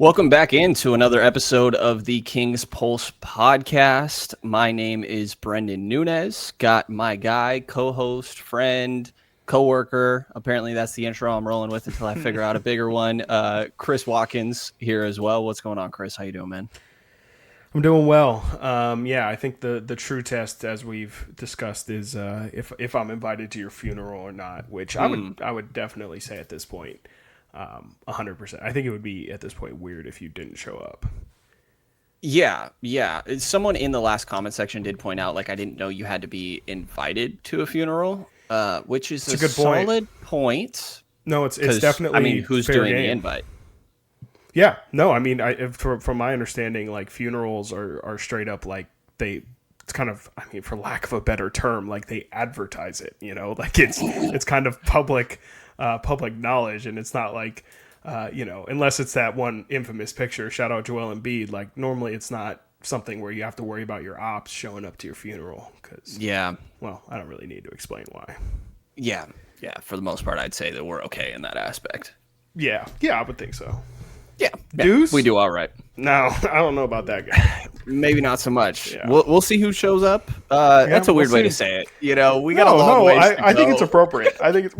Welcome back into another episode of the Kings Pulse podcast. My name is Brenden Nunes. Got my guy, co-host, friend, co-worker. Apparently that's the intro I'm rolling with until I figure out a bigger one. Chris Watkins here as well. What's going on, Chris? How you doing, man? I'm doing well. I think the true test, as we've discussed, is if I'm invited to your funeral or not. Which I would definitely say at this point, 100%. I think it would be at this point weird if you didn't show up. Yeah. Someone in the last comment section did point out, like, I didn't know you had to be invited to a funeral, which is It's a good solid point. No, it's definitely. Who's fair doing game. the invite? Yeah, no, I mean, from my understanding, like funerals are straight up like it's kind of, I mean, for lack of a better term, like they advertise it, like it's kind of public knowledge, and it's not like, unless it's that one infamous picture, shout out Joel Embiid, like normally it's not something where you have to worry about your ops showing up to your funeral because, well, I don't really need to explain why. Yeah, for the most part, I'd say that we're okay in that aspect. Yeah, I would think so. Yeah, Deuce? we do all right. No, I don't know about that guy. Maybe not so much. Yeah. We'll see who shows up. That's a weird way to say it. We got a long ways to I think go. it's appropriate. I think it's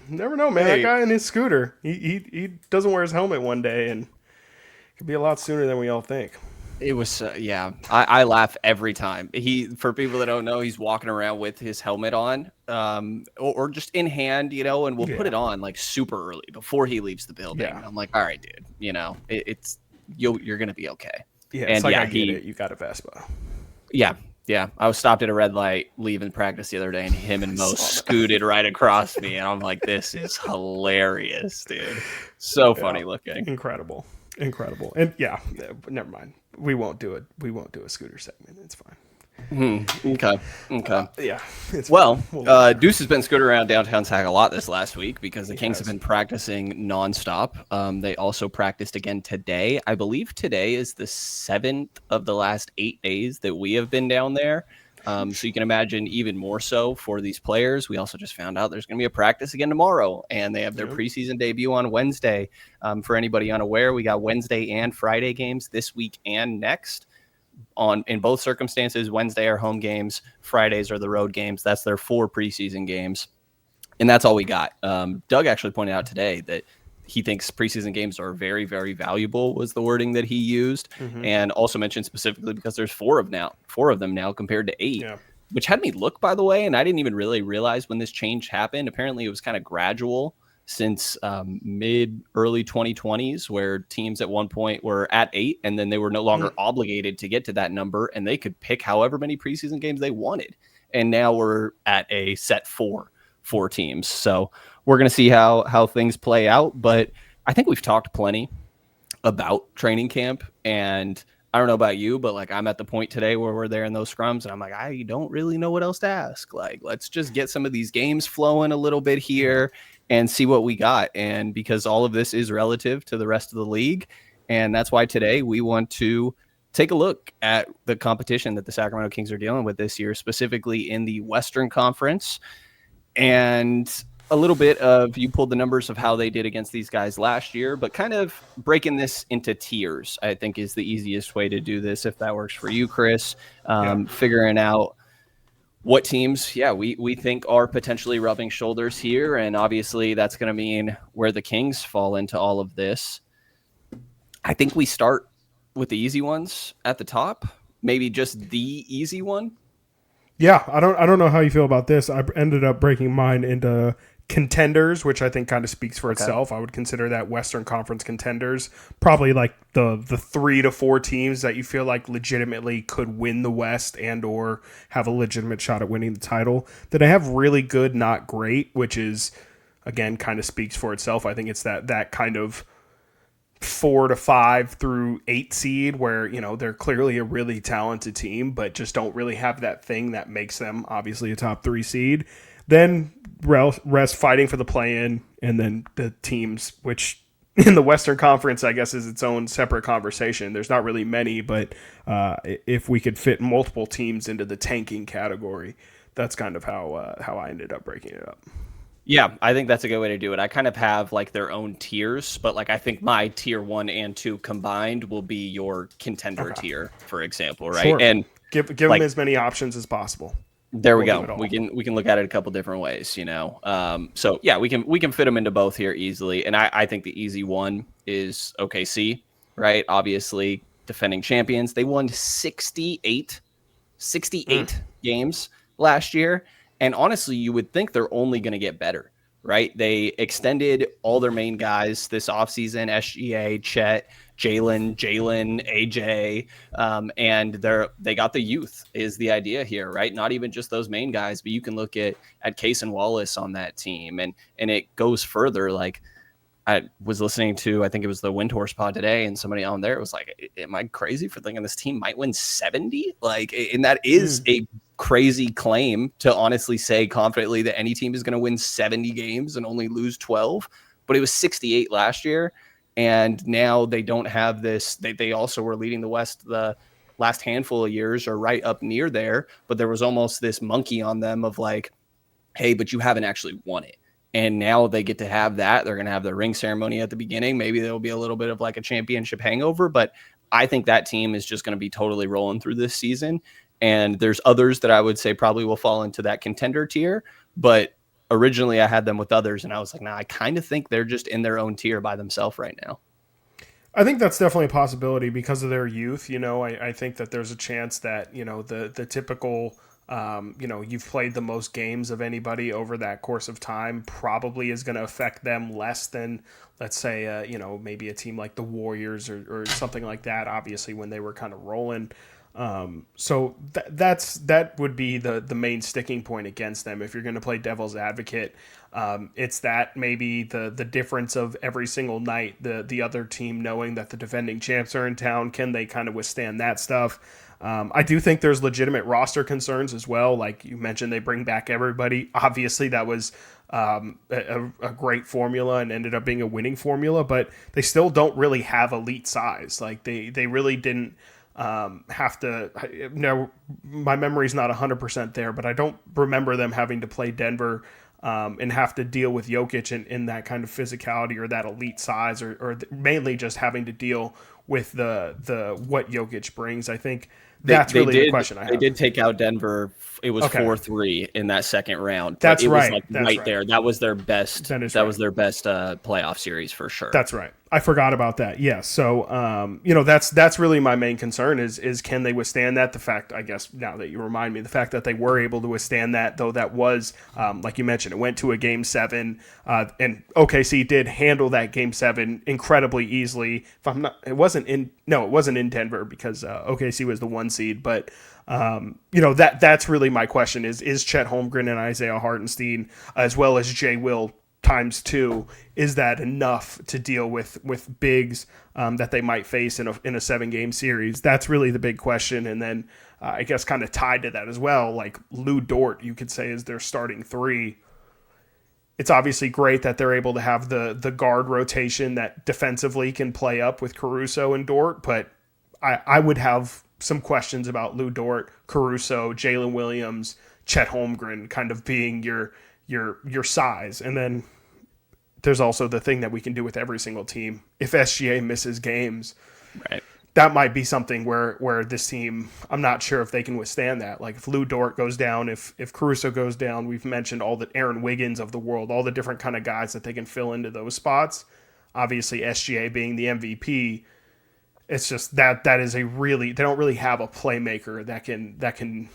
never know, man. Hey. That guy in his scooter, he doesn't wear his helmet one day, and it could be a lot sooner than we all think. It was, I laugh every time. For people that don't know, he's walking around with his helmet on, or just in hand, and we'll put it on like super early before he leaves the building. Yeah. I'm like, all right, dude, you're gonna be okay. Yeah, And it's like I get it. You got a Vespa. Yeah. I was stopped at a red light leaving practice the other day, and him and Mo scooted right across me, and I'm like, this is hilarious, dude. So funny looking. Incredible. And never mind. We won't do it. We won't do a scooter segment. It's fine. Okay. It's Well, fine. Deuce has been scooting around downtown Sac a lot this last week because the Kings have been practicing nonstop. They also practiced again today. I believe today is the 7th of the last 8 days that we have been down there. So you can imagine even more so for these players. We also just found out there's going to be a practice again tomorrow, and they have their preseason debut on Wednesday. For anybody unaware, we got Wednesday and Friday games this week and next. In both circumstances, Wednesday are home games, Fridays are the road games. That's their 4 preseason games, and that's all we got. Doug actually pointed out today that he thinks preseason games are very, very valuable, was the wording that he used, and also mentioned specifically because there's 4 of them now compared to 8, which had me look, by the way, and I didn't even really realize when this change happened. Apparently, it was kind of gradual since early 2020s, where teams at one point were at 8, and then they were no longer obligated to get to that number, and they could pick however many preseason games they wanted. And now we're at a set 4 teams. So we're going to see how things play out. But I think we've talked plenty about training camp, and I don't know about you, but like I'm at the point today where we're there in those scrums, and I'm like, I don't really know what else to ask. Like, let's just get some of these games flowing a little bit here and see what we got. And because all of this is relative to the rest of the league, and that's why today we want to take a look at the competition that the Sacramento Kings are dealing with this year, specifically in the Western Conference, and a little bit of, you pulled the numbers of how they did against these guys last year, but kind of breaking this into tiers, I think, is the easiest way to do this, if that works for you, Chris. Figuring out what teams, we think are potentially rubbing shoulders here, and obviously that's going to mean where the Kings fall into all of this. I think we start with the easy ones at the top, maybe just the easy one. Yeah, I don't know how you feel about this. I ended up breaking mine into contenders, which I think kind of speaks for itself. I would consider that Western Conference contenders, probably like the 3 to 4 teams that you feel like legitimately could win the West and or have a legitimate shot at winning the title. Then I have really good, not great, which is, again, kind of speaks for itself. I think it's that kind of 4 to 5 through 8 seed where, they're clearly a really talented team, but just don't really have that thing that makes them obviously a top 3 seed. Then rest fighting for the play-in, and then the teams, which in the Western Conference, I guess, is its own separate conversation. There's not really many, but if we could fit multiple teams into the tanking category, that's kind of how I ended up breaking it up. Yeah, I think that's a good way to do it. I kind of have like their own tiers, but like I think my tier 1 and 2 combined will be your contender Okay. tier, for example, right? Sure. And Give them like as many options as possible. there we We'll do go. it all. We can look at it a couple different ways, you know. So yeah, we can fit them into both here easily. And I think the easy one is OKC, right? Obviously, defending champions. They won 68 games last year. And honestly, you would think they're only going to get better, right? They extended all their main guys this offseason: SGA, Chet, Jalen, AJ, and they got the youth is the idea here, right? Not even just those main guys, but you can look at Case and Wallace on that team, and it goes further. Like I was listening to, I think it was the Windhorse pod today, and somebody on there was like, am I crazy for thinking this team might win 70? Like, and that is a crazy claim to honestly say confidently that any team is going to win 70 games and only lose 12. But it was 68 last year. And now they don't have this. They also were leading the West the last handful of years, or right up near there. But there was almost this monkey on them of like, hey, but you haven't actually won it. And now they get to have that. They're going to have the ring ceremony at the beginning. Maybe there'll be a little bit of like a championship hangover, but I think that team is just going to be totally rolling through this season. And there's others that I would say probably will fall into that contender tier. But originally I had them with others, and I was like, nah, I kind of think they're just in their own tier by themselves right now. I think that's definitely a possibility because of their youth. I think that there's a chance that, the typical, you've played the most games of anybody over that course of time probably is going to affect them less than, let's say, maybe a team like the Warriors or something like that, obviously, when they were kind of rolling. So that would be the main sticking point against them. If you're going to play devil's advocate, it's that maybe the difference of every single night, the other team knowing that the defending champs are in town, can they kind of withstand that stuff? I do think there's legitimate roster concerns as well. Like you mentioned, they bring back everybody. Obviously, that was a great formula and ended up being a winning formula, but they still don't really have elite size. Like they really didn't have to. No, my memory's not 100% there, but I don't remember them having to play Denver and have to deal with Jokic in that kind of physicality or that elite size, or mainly just having to deal with the what Jokic brings. I think that's really the question I have. They did take out Denver. It was Okay. 4-3 in that second round. That's it was right. like That's right right. there. That was their best. That is That right. was their best playoff series for sure. That's right. I forgot about that. Yeah. So, that's really my main concern is can they withstand that? The fact, I guess, now that you remind me, the fact that they were able to withstand that, though that was, like you mentioned, it went to a game 7, and OKC did handle that game 7 incredibly easily. If I'm not, it wasn't in Denver because OKC was the 1 seed, but that's really my question is Chet Holmgren and Isaiah Hartenstein as well as Jay Will times 2, is that enough to deal with bigs that they might face in a 7-game series? That's really the big question. And then I guess kind of tied to that as well, like Lou Dort, you could say, is their starting 3. It's obviously great that they're able to have the guard rotation that defensively can play up with Caruso and Dort, but I would have some questions about Lou Dort, Caruso, Jalen Williams, Chet Holmgren kind of being your size. And then there's also the thing that we can do with every single team. If SGA misses games, Right. that might be something where this team, I'm not sure if they can withstand that. Like if Lou Dort goes down, if Caruso goes down, we've mentioned all the Aaron Wiggins of the world, all the different kind of guys that they can fill into those spots. Obviously SGA being the MVP, it's just that is they don't really have a playmaker that can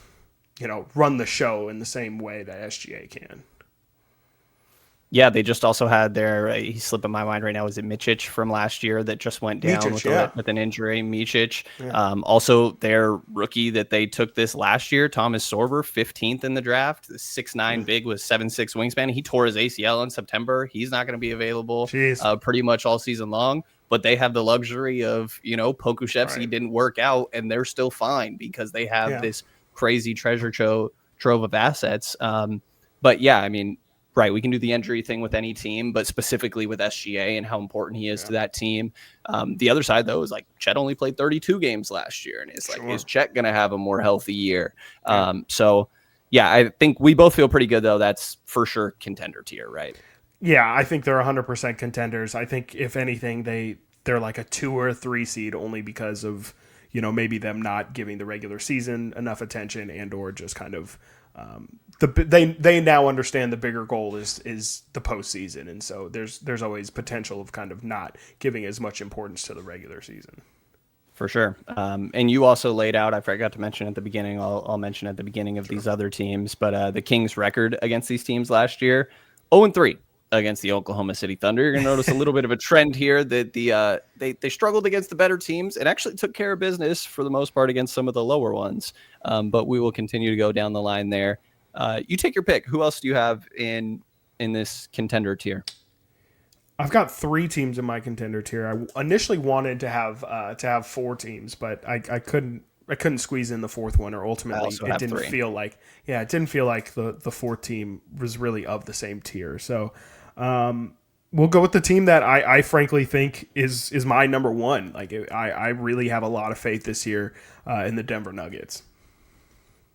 run the show in the same way that SGA can. Yeah, they just also had their, he's slipping my mind right now, is it Micic from last year that just went down with an injury? Micic. Yeah. Also, their rookie that they took this last year, Thomas Sorber, 15th in the draft, 6'9", big with 7'6" wingspan. He tore his ACL in September. He's not going to be available pretty much all season long. But they have the luxury of, Pokusevski didn't work out, and they're still fine because they have this crazy treasure trove of assets. But yeah, I mean, right, we can do the injury thing with any team, but specifically with SGA and how important he is to that team. The other side, though, is like Chet only played 32 games last year, and it's like, is Chet going to have a more healthy year? So Yeah, I think we both feel pretty good, though. That's for sure contender tier, right? Yeah, I think they're 100% contenders. I think if anything, they're like a 2 or a 3 seed only because of maybe them not giving the regular season enough attention and or just kind of they now understand the bigger goal is the postseason, and so there's always potential of kind of not giving as much importance to the regular season. For sure. And you also laid out, I forgot to mention at the beginning, I'll mention at the beginning of these other teams, but the Kings record against these teams last year, 0-3 against the Oklahoma City Thunder. You're going to notice a little bit of a trend here that they struggled against the better teams and actually took care of business for the most part against some of the lower ones. But we will continue to go down the line there. You take your pick. Who else do you have in this contender tier? I've got 3 teams in my contender tier. I initially wanted to have 4 teams, but I couldn't squeeze in the 4th one, or ultimately it didn't feel like the 4th team was really of the same tier. So we'll go with the team that I frankly think is my number 1. Like I really have a lot of faith this year in the Denver Nuggets.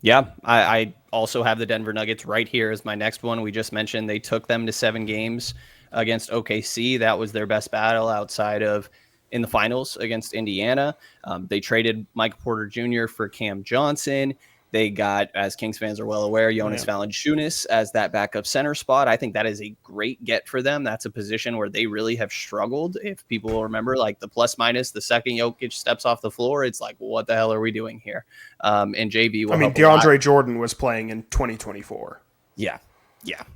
Yeah, I also have the Denver Nuggets right here as my next one. We just mentioned they took them to 7 games against OKC. That was their best battle outside of in the finals against Indiana. They traded Michael Porter Jr. for Cam Johnson. They got, as Kings fans are well aware, Jonas Valanciunas as that backup center spot. I think that is a great get for them. That's a position where they really have struggled. If people will remember, like the plus minus, the second Jokic steps off the floor, it's like, what the hell are we doing here? And JB will DeAndre Jordan was playing in 2024. Yeah,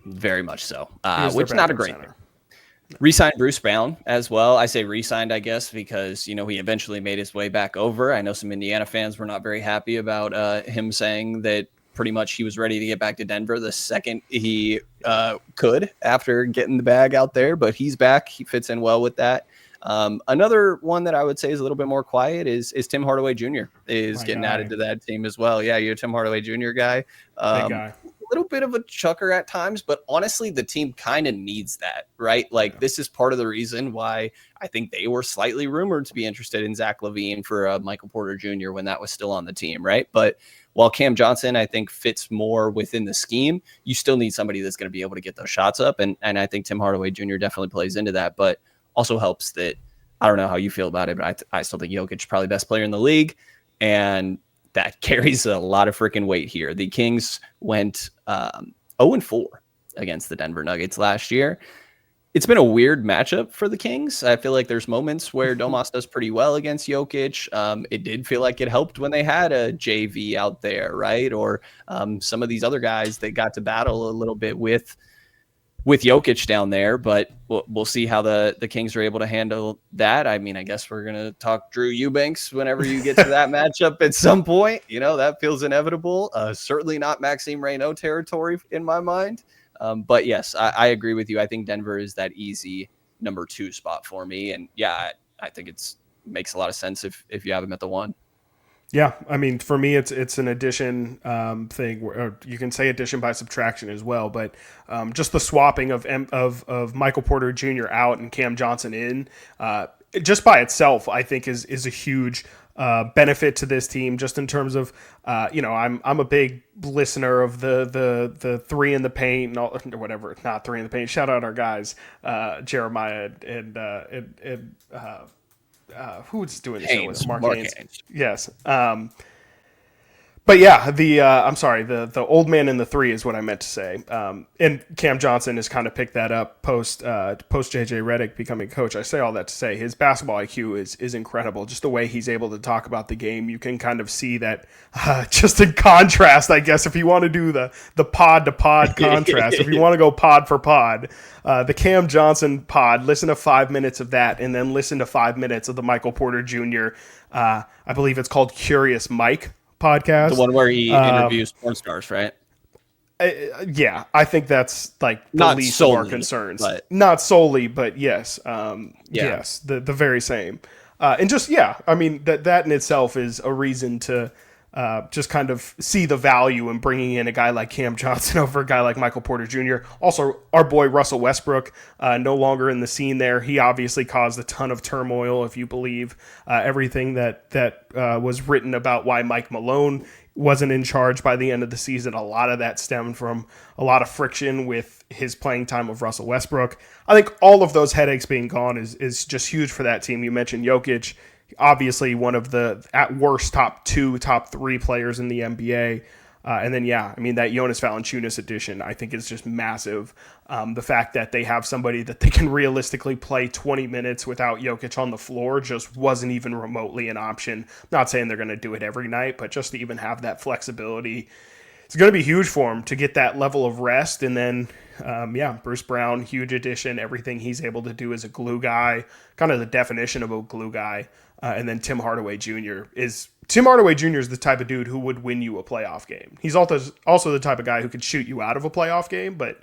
very much so. Which not a great center. Re-signed Bruce Brown as well. I say re-signed, I guess, because, he eventually made his way back over. I know some Indiana fans were not very happy about him saying that pretty much he was ready to get back to Denver the second he could after getting the bag out there. But he's back. He fits in well with that. Another one that I would say is a little bit more quiet is Tim Hardaway Jr. is getting added to that team as well. Yeah, you're a Tim Hardaway Jr. guy. Big guy. A little bit of a chucker at times, but honestly, the team kind of needs that, right? Like this is part of the reason why I think they were slightly rumored to be interested in Zach LaVine for Michael Porter Jr. when that was still on the team, right? But while Cam Johnson, I think, fits more within the scheme, you still need somebody that's going to be able to get those shots up. And I think Tim Hardaway Jr. definitely plays into that, but also helps that, I don't know how you feel about it, but I still think Jokic is probably the best player in the league. And that carries a lot of freaking weight here. The Kings went 0-4 against the Denver Nuggets last year. It's been a weird matchup for the Kings. I feel like there's moments where Domas does pretty well against Jokic. It did feel like it helped when they had a JV out there, right? Or some of these other guys that got to battle a little bit with Jokic down there, but we'll see how the Kings are able to handle that. I mean, I guess we're going to talk Drew Eubanks whenever you get to that matchup at some point. That feels inevitable. Certainly not Maxime Reynaud territory in my mind. But yes, I agree with you. I think Denver is that easy number 2 spot for me. And yeah, I think makes a lot of sense if you have him at the 1. Yeah, I mean, for me, it's an addition thing, or you can say addition by subtraction as well. But just the swapping of Michael Porter Jr. out and Cam Johnson in, just by itself, I think is a huge benefit to this team. Just in terms of, I'm a big listener of the 3 in the paint and all, or whatever, not 3 in the paint. Shout out our guys, Jeremiah and who's doing the show with us? Mark Haynes. Yes. But yeah, I'm sorry, the old man in the 3 is what I meant to say. And Cam Johnson has kind of picked that up post JJ Redick becoming coach. I say all that to say his basketball IQ is incredible. Just the way he's able to talk about the game, you can kind of see that. Just in contrast, I guess, if you want to do the pod to pod contrast, if you want to go pod for pod, the Cam Johnson pod, listen to 5 minutes of that, and then listen to 5 minutes of the Michael Porter Jr. I believe it's called Curious Mike podcast. The one where he interviews porn stars, right? Yeah, I think that's like the not least solely, of our concerns. But... Not solely, but yes. Yes, the very same. And just, yeah, I mean, that in itself is a reason to just kind of see the value in bringing in a guy like Cam Johnson over a guy like Michael Porter Jr. Also, our boy Russell Westbrook, no longer in the scene there. He obviously caused a ton of turmoil, if you believe everything that was written about why Mike Malone wasn't in charge by the end of the season. A lot of that stemmed from a lot of friction with his playing time of Russell Westbrook. I think all of those headaches being gone is just huge for that team. You mentioned Jokic, obviously one of the at worst top 2, top 3 players in the NBA. And then, I mean, that Jonas Valanciunas addition, I think, is just massive. The fact that they have somebody that they can realistically play 20 minutes without Jokic on the floor just wasn't even remotely an option. Not saying they're going to do it every night, but just to even have that flexibility, it's going to be huge for him to get that level of rest. And then, Bruce Brown, huge addition. Everything he's able to do as a glue guy, kind of the definition of a glue guy. And then Tim Hardaway Jr. is the type of dude who would win you a playoff game. He's also the type of guy who could shoot you out of a playoff game, but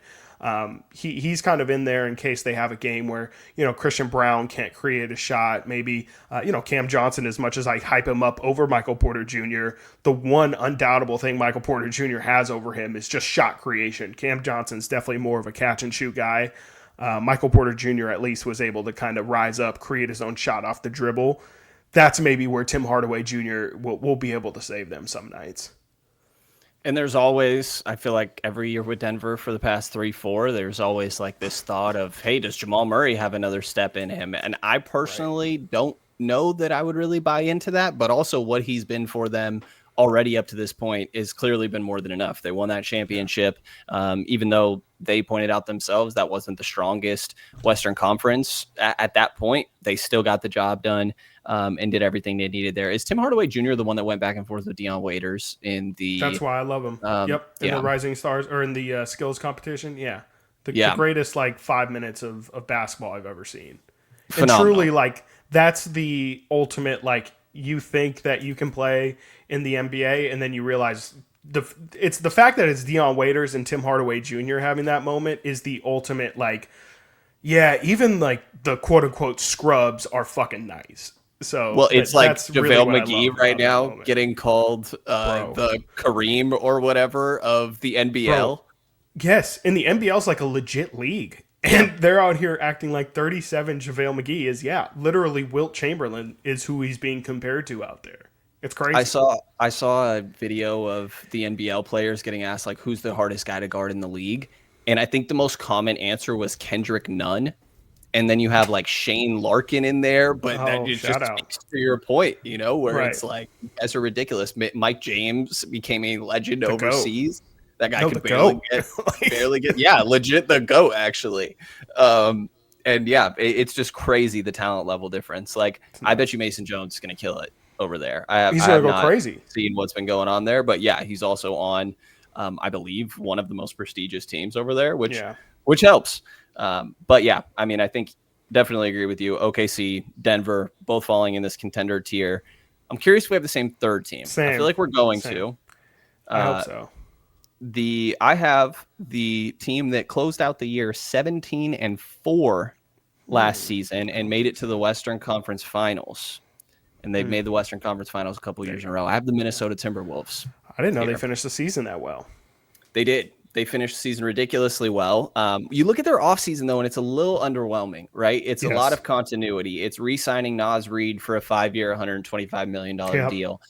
he's kind of in there in case they have a game where, Christian Brown can't create a shot. Maybe, Cam Johnson, as much as I hype him up over Michael Porter Jr., the one undoubtable thing Michael Porter Jr. has over him is just shot creation. Cam Johnson's definitely more of a catch and shoot guy. Michael Porter Jr. at least was able to kind of rise up, create his own shot off the dribble. That's maybe where Tim Hardaway Jr. will be able to save them some nights. And there's always, I feel like every year with Denver for the past 3-4, there's always like this thought of, hey, does Jamal Murray have another step in him? And I personally don't know that I would really buy into that, but also what he's been for them already up to this point is clearly been more than enough. They won that championship, even though they pointed out themselves that wasn't the strongest Western Conference at that point. They still got the job done and did everything they needed there. Is Tim Hardaway Jr. the one that went back and forth with Dion Waiters in the... That's why I love him. In the Rising Stars, or in the skills competition. The greatest 5 minutes of basketball I've ever seen. Phenomenal. And truly, that's the ultimate, you think that you can play in the NBA, and then you realize it's the fact that it's Dion Waiters and Tim Hardaway Jr. having that moment is the ultimate, even the quote unquote scrubs are fucking nice. So, well, it's like JaVale McGee right now getting called the Kareem or whatever of the NBL. Bro, yes, and the NBL is a legit league. And they're out here acting like 37 JaVale McGee is, literally Wilt Chamberlain is who he's being compared to out there. It's crazy. I saw a video of the NBL players getting asked, who's the hardest guy to guard in the league? And I think the most common answer was Kendrick Nunn. And then you have Shane Larkin in there, but that just speaks to your point, where it's you guys are ridiculous. Mike James became a legend overseas. Goat. That guy could barely get, legit the GOAT, actually. It's just crazy, the talent level difference. I bet you Mason Jones is going to kill it over there. He's going to go crazy. Seen what's been going on there, but he's also on, I believe, one of the most prestigious teams over there, which helps. I think definitely agree with you. OKC, Denver, both falling in this contender tier. I'm curious if we have the same third team. I feel like we're going to. I hope so. I have the team that closed out the year 17-4 last season and made it to the Western Conference Finals. And they've made the Western Conference Finals a couple years in a row. I have the Minnesota Timberwolves. I didn't know they finished the season that well. They did. They finished the season ridiculously well. You look at their offseason, though, and it's a little underwhelming, right? It's a lot of continuity. It's re-signing Naz Reid for a 5-year, $125 million deal.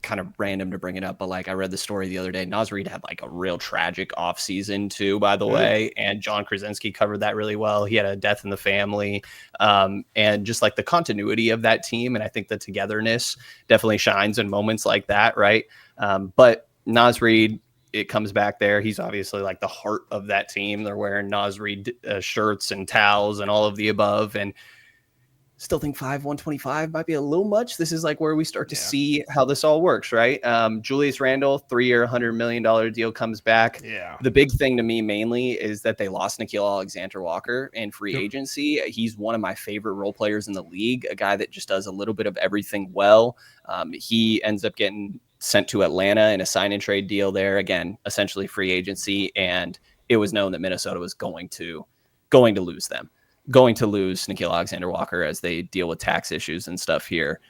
Kind of random to bring it up, but I read the story the other day. Naz Reid had a real tragic offseason too, by the way, and John Krasinski covered that really well. He had a death in the family, and just the continuity of that team, and I think the togetherness definitely shines in moments like that, right? But Naz Reid, it comes back there. He's obviously the heart of that team. They're wearing Naz Reid shirts and towels and all of the above, and still think 125 might be a little much. This is where we start to see how this all works, right? Julius Randle, 3-year, $100 million deal comes back. Yeah. The big thing to me mainly is that they lost Nickeil Alexander-Walker in free agency. He's one of my favorite role players in the league, a guy that just does a little bit of everything well. He ends up getting sent to Atlanta in a sign and trade deal there. Again, essentially free agency. And it was known that Minnesota was going to lose them. Going to lose Nickeil Alexander-Walker as they deal with tax issues and stuff here,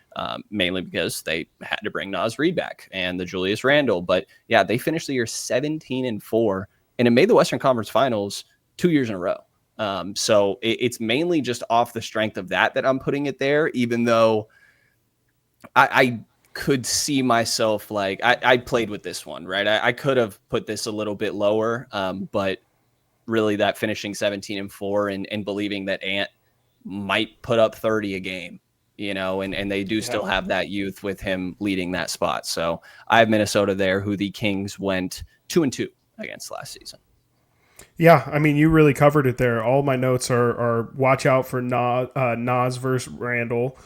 mainly because they had to bring Naz Reid back and the Julius Randle. But they finished the year 17-4, and it made the Western Conference Finals 2 years in a row. So it's mainly just off the strength of that I'm putting it there, even though I could see myself like I played with this one, right? I could have put this a little bit lower, but really that finishing 17-4 and believing that Ant might put up 30 a game, and they do still have that youth with him leading that spot. So I have Minnesota there, who the Kings went 2-2 against last season. Yeah, I mean, you really covered it there. All my notes are watch out for Nas versus Randall,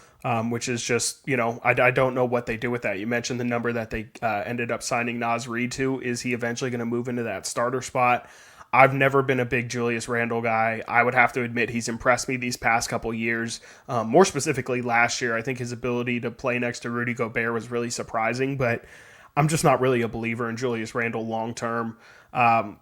which is just, I don't know what they do with that. You mentioned the number that they ended up signing Nas Reed to. Is he eventually going to move into that starter spot? I've never been a big Julius Randle guy. I would have to admit he's impressed me these past couple years. More specifically last year, I think his ability to play next to Rudy Gobert was really surprising, but I'm just not really a believer in Julius Randle long term.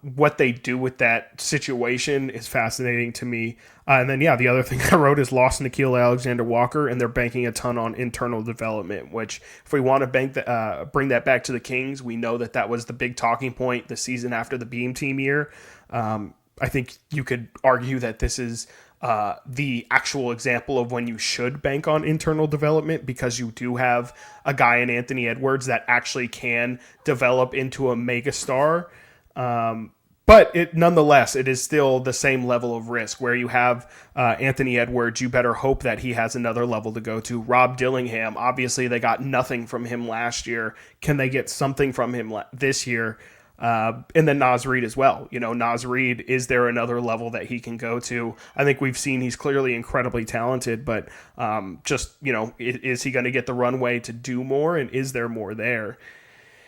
What they do with that situation is fascinating to me. And then, the other thing I wrote is lost Nickeil Alexander-Walker, and they're banking a ton on internal development, which if we want to bring that back to the Kings, we know that was the big talking point the season after the Beam Team year. I think you could argue that this is the actual example of when you should bank on internal development, because you do have a guy in Anthony Edwards that actually can develop into a mega star. But nonetheless, it is still the same level of risk where you have Anthony Edwards. You better hope that he has another level to go to. Rob Dillingham, obviously they got nothing from him last year. Can they get something from him this year? And then Nas Reed as well. Nas Reed, is there another level that he can go to? I think we've seen he's clearly incredibly talented, but is he going to get the runway to do more? And is there more there?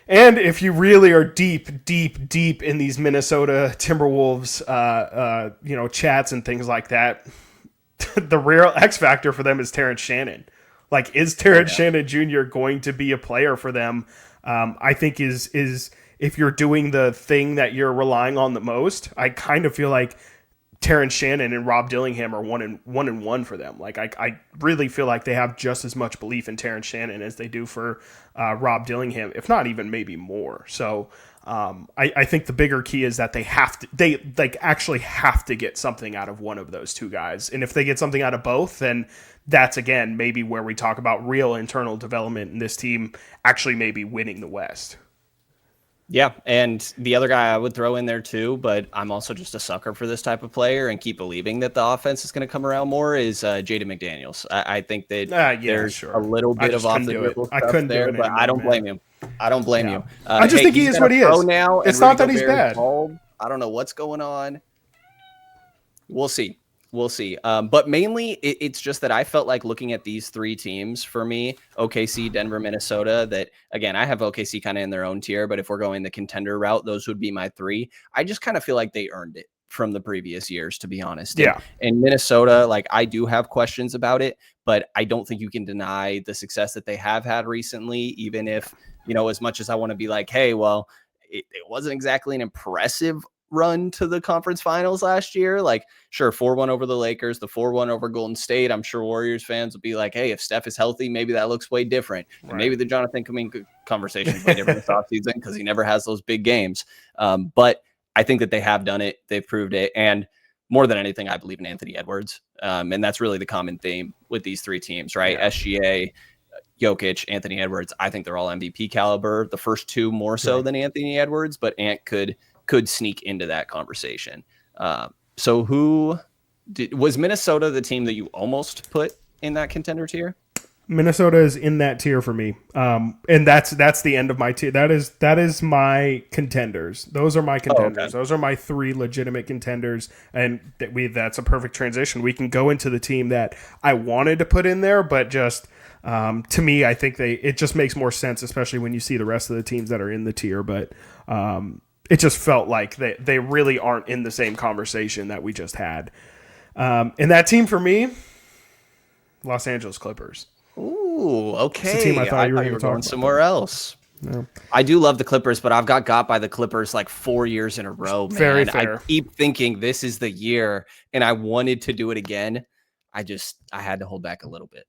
And if you really are deep, deep, deep in these Minnesota Timberwolves, chats and things like that, the real X factor for them is Terrence Shannon. Like, is Terrence Shannon Jr. going to be a player for them? I think is if you're doing the thing that you're relying on the most, I kind of feel like Terrence Shannon and Rob Dillingham are one and one for them. Like, I really feel like they have just as much belief in Terrence Shannon as they do for Rob Dillingham, if not even maybe more. So I think the bigger key is that they actually have to get something out of one of those two guys. And if they get something out of both, then that's, again, maybe where we talk about real internal development and this team actually maybe winning the West. Yeah, and the other guy I would throw in there too, but I'm also just a sucker for this type of player and keep believing that the offense is going to come around more, is Jaden McDaniels. I think that there's a little bit of off the dribble stuff there, but I don't blame him. I don't blame you. I just think he is what he is. Now, it's not that he's bad. I don't know what's going on. We'll see. But mainly, it's just that I felt like looking at these three teams for me, OKC, Denver, Minnesota, that, again, I have OKC kind of in their own tier, but if we're going the contender route, those would be my three. I just kind of feel like they earned it from the previous years, to be honest. Yeah. And Minnesota, like, I do have questions about it, but I don't think you can deny the success that they have had recently, even if, as much as I want to be like, hey, well, it wasn't exactly an impressive run to the conference finals last year. Like, sure, 4-1 over the Lakers, the 4-1 over Golden State. I'm sure Warriors fans will be like, hey, if Steph is healthy, maybe that looks way different. Right. And maybe the Jonathan Kuminga conversation is way different this offseason because he never has those big games. But I think that they have done it. They've proved it. And more than anything, I believe in Anthony Edwards. And that's really the common theme with these three teams, right? Yeah. SGA, Jokic, Anthony Edwards. I think they're all MVP caliber. The first two more so than Anthony Edwards, but Ant could sneak into that conversation. So was Minnesota the team that you almost put in that contender tier? Minnesota is in that tier for me. And that's the end of my tier. That is my contenders. Those are my contenders. Oh, okay. Those are my three legitimate contenders. And that's a perfect transition. We can go into the team that I wanted to put in there, but just to me, I think it just makes more sense, especially when you see the rest of the teams that are in the tier. But it just felt like they really aren't in the same conversation that we just had. And that team for me, Los Angeles Clippers. Ooh, okay. It's a team I thought you were going somewhere else. No. I do love the Clippers, but I've got by the Clippers like 4 years in a row, man. Very fair. I keep thinking this is the year, and I wanted to do it again. I had to hold back a little bit.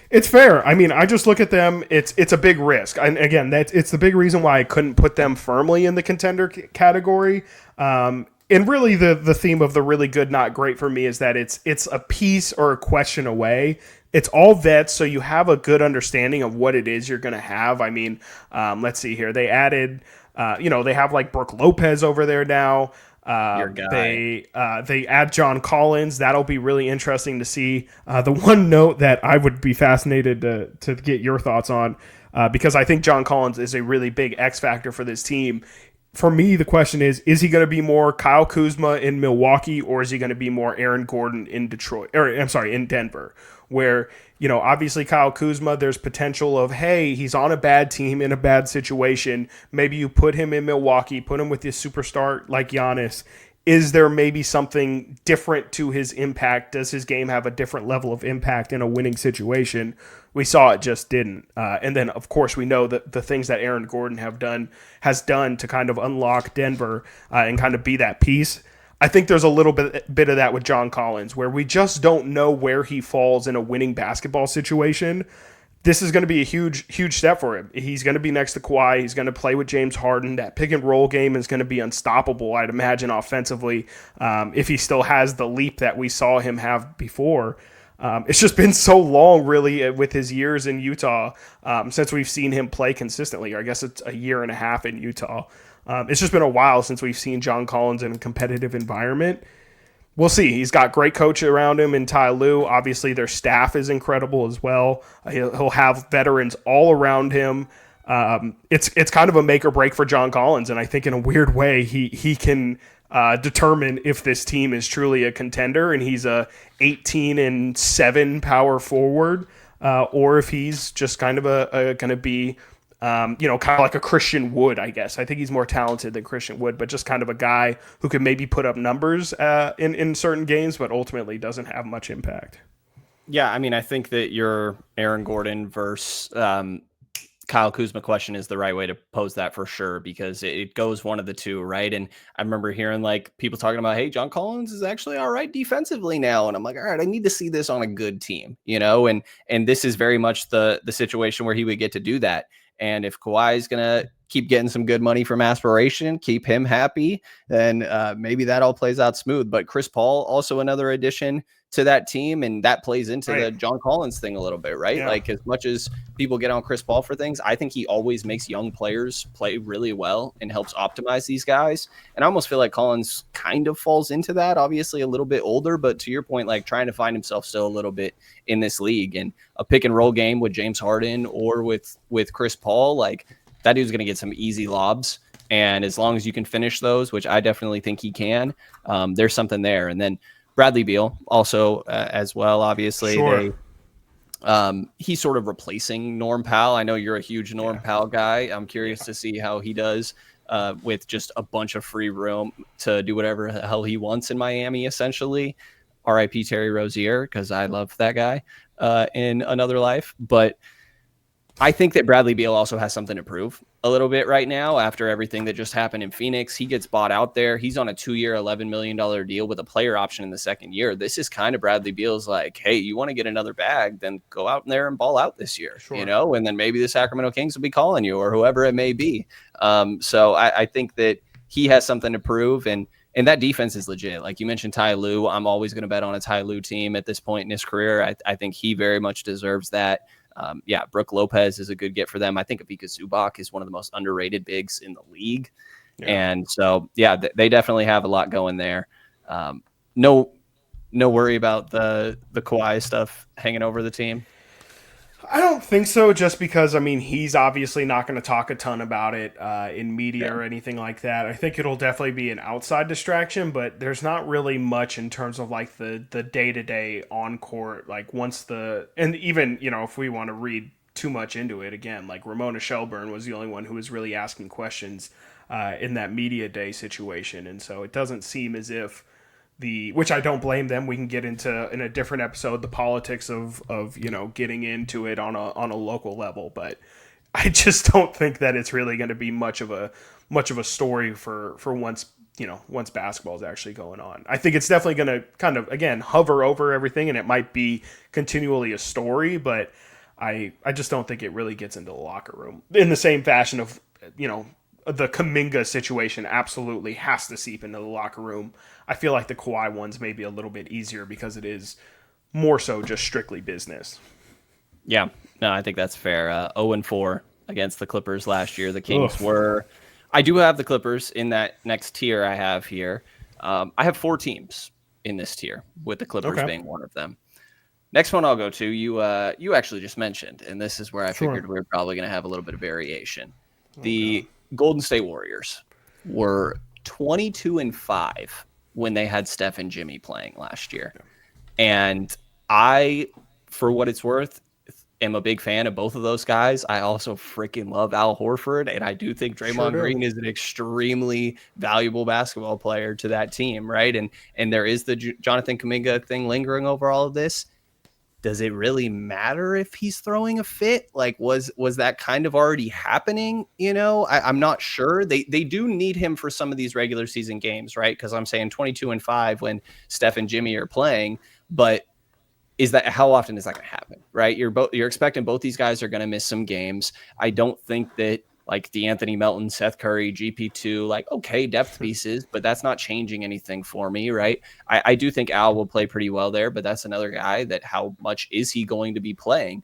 It's fair. I mean, I just look at them. It's a big risk, and again, it's the big reason why I couldn't put them firmly in the contender category. And really, the theme of the really good, not great for me is that it's a piece or a question away. it's all vets, so you have a good understanding of what it is you're going to have. I mean, let's see here. They added, they have like Brooke Lopez over there now. Your guy. They add John Collins. That'll be really interesting to see. The one note that I would be fascinated to get your thoughts on, because I think John Collins is a really big X factor for this team. For me, the question is he going to be more Kyle Kuzma in Milwaukee, or is he going to be more Aaron Gordon in Detroit, or I'm sorry, in Denver, where, obviously Kyle Kuzma, there's potential of, hey, he's on a bad team in a bad situation. Maybe you put him in Milwaukee, put him with this superstar like Giannis. Is there maybe something different to his impact? Does his game have a different level of impact in a winning situation? We saw it just didn't. And then, of course, we know that the things that Aaron Gordon has done to kind of unlock Denver and kind of be that piece. I think there's a little bit of that with John Collins, where we just don't know where he falls in a winning basketball situation. This is going to be a huge step for him. He's going to be next to Kawhi. He's going to play with James Harden. That pick and roll game is going to be unstoppable, I'd imagine, offensively, if he still has the leap that we saw him have before. It's just been so long, really, with his years in Utah, since we've seen him play consistently. Or I guess it's a year and a half in Utah. It's just been a while since we've seen John Collins in a competitive environment. We'll see. He's got great coach around him in Ty Lue. Obviously, their staff is incredible as well. He'll have veterans all around him. It's kind of a make or break for John Collins, and I think in a weird way he can determine if this team is truly a contender and he's a 18-7 power forward, or if he's just kind of going to be kind of like a Christian Wood, I guess. I think he's more talented than Christian Wood, but just kind of a guy who can maybe put up numbers in certain games, but ultimately doesn't have much impact. Yeah, I mean, I think that your Aaron Gordon versus Kyle Kuzma question is the right way to pose that for sure, because it goes one of the two, right? And I remember hearing like people talking about, hey, John Collins is actually all right defensively now. And I'm like, all right, I need to see this on a good team, and this is very much the situation where he would get to do that. And if Kawhi is going to keep getting some good money from aspiration, keep him happy, then maybe that all plays out smooth. But Chris Paul, also another addition to that team, and that plays into the John Collins thing a little bit, right? Yeah. Like, as much as people get on Chris Paul for things, I think he always makes young players play really well and helps optimize these guys. And I almost feel like Collins kind of falls into that, obviously a little bit older, but to your point, like trying to find himself still a little bit in this league. And a pick and roll game with James Harden or with Chris Paul, like that dude's going to get some easy lobs. And as long as you can finish those, which I definitely think he can, there's something there. And then Bradley Beal also as well, obviously. Sure. He's sort of replacing Norm Powell. I know you're a huge Norm Powell guy. I'm curious to see how he does with just a bunch of free room to do whatever the hell he wants in Miami, essentially. R.I.P. Terry Rozier, because I love that guy in another life. But I think that Bradley Beal also has something to prove a little bit right now after everything that just happened in Phoenix. He gets bought out there. He's on a 2-year, $11 million deal with a player option in the second year. This is kind of Bradley Beal's like, hey, you want to get another bag, then go out there and ball out this year, sure. And then maybe the Sacramento Kings will be calling you or whoever it may be. So I think that he has something to prove, and that defense is legit. Like you mentioned, Ty Lue. I'm always going to bet on a Ty Lue team at this point in his career. I think he very much deserves that. Brooke Lopez is a good get for them. I think Ivica Zubac is one of the most underrated bigs in the league. Yeah. And so, they definitely have a lot going there. No worry about the Kawhi stuff hanging over the team. I don't think so, just because, he's obviously not going to talk a ton about it in media or anything like that. I think it'll definitely be an outside distraction, but there's not really much in terms of like the day-to-day on court. Like and even, if we want to read too much into it, again, like Ramona Shelburne was the only one who was really asking questions in that media day situation. And so it doesn't seem as if which I don't blame them. We can get into in a different episode the politics of getting into it on a local level, but I just don't think that it's really going to be much of a story for once basketball is actually going on. I think it's definitely going to kind of again hover over everything, and it might be continually a story, but I just don't think it really gets into the locker room in the same fashion of the Kuminga situation absolutely has to seep into the locker room. I feel like the Kawhi one's maybe a little bit easier because it is more so just strictly business. Yeah, no, I think that's fair. 0-4 against the Clippers last year. The Kings Ugh. were. I do have the Clippers in that next tier I have here. I have 4 teams in this tier, with the Clippers Okay. being one of them. Next one I'll go to, you actually just mentioned, and this is where I Sure. figured we are probably going to have a little bit of variation. Okay. The Golden State Warriors were 22-5 when they had Steph and Jimmy playing last year. And I, for what it's worth, am a big fan of both of those guys. I also freaking love Al Horford, and I do think Sure Draymond do. Green is an extremely valuable basketball player to that team, right? And there is the Jonathan Kuminga thing lingering over all of this. Does it really matter if he's throwing a fit? Like, was that kind of already happening? I'm not sure. They do need him for some of these regular season games, right? Because I'm saying 22-5 when Steph and Jimmy are playing, but is that how often is that going to happen, right? You're expecting both these guys are going to miss some games. I don't think that like DeAnthony Melton, Seth Curry, GP2, like, okay, depth pieces, but that's not changing anything for me, right? I do think Al will play pretty well there, but that's another guy that how much is he going to be playing?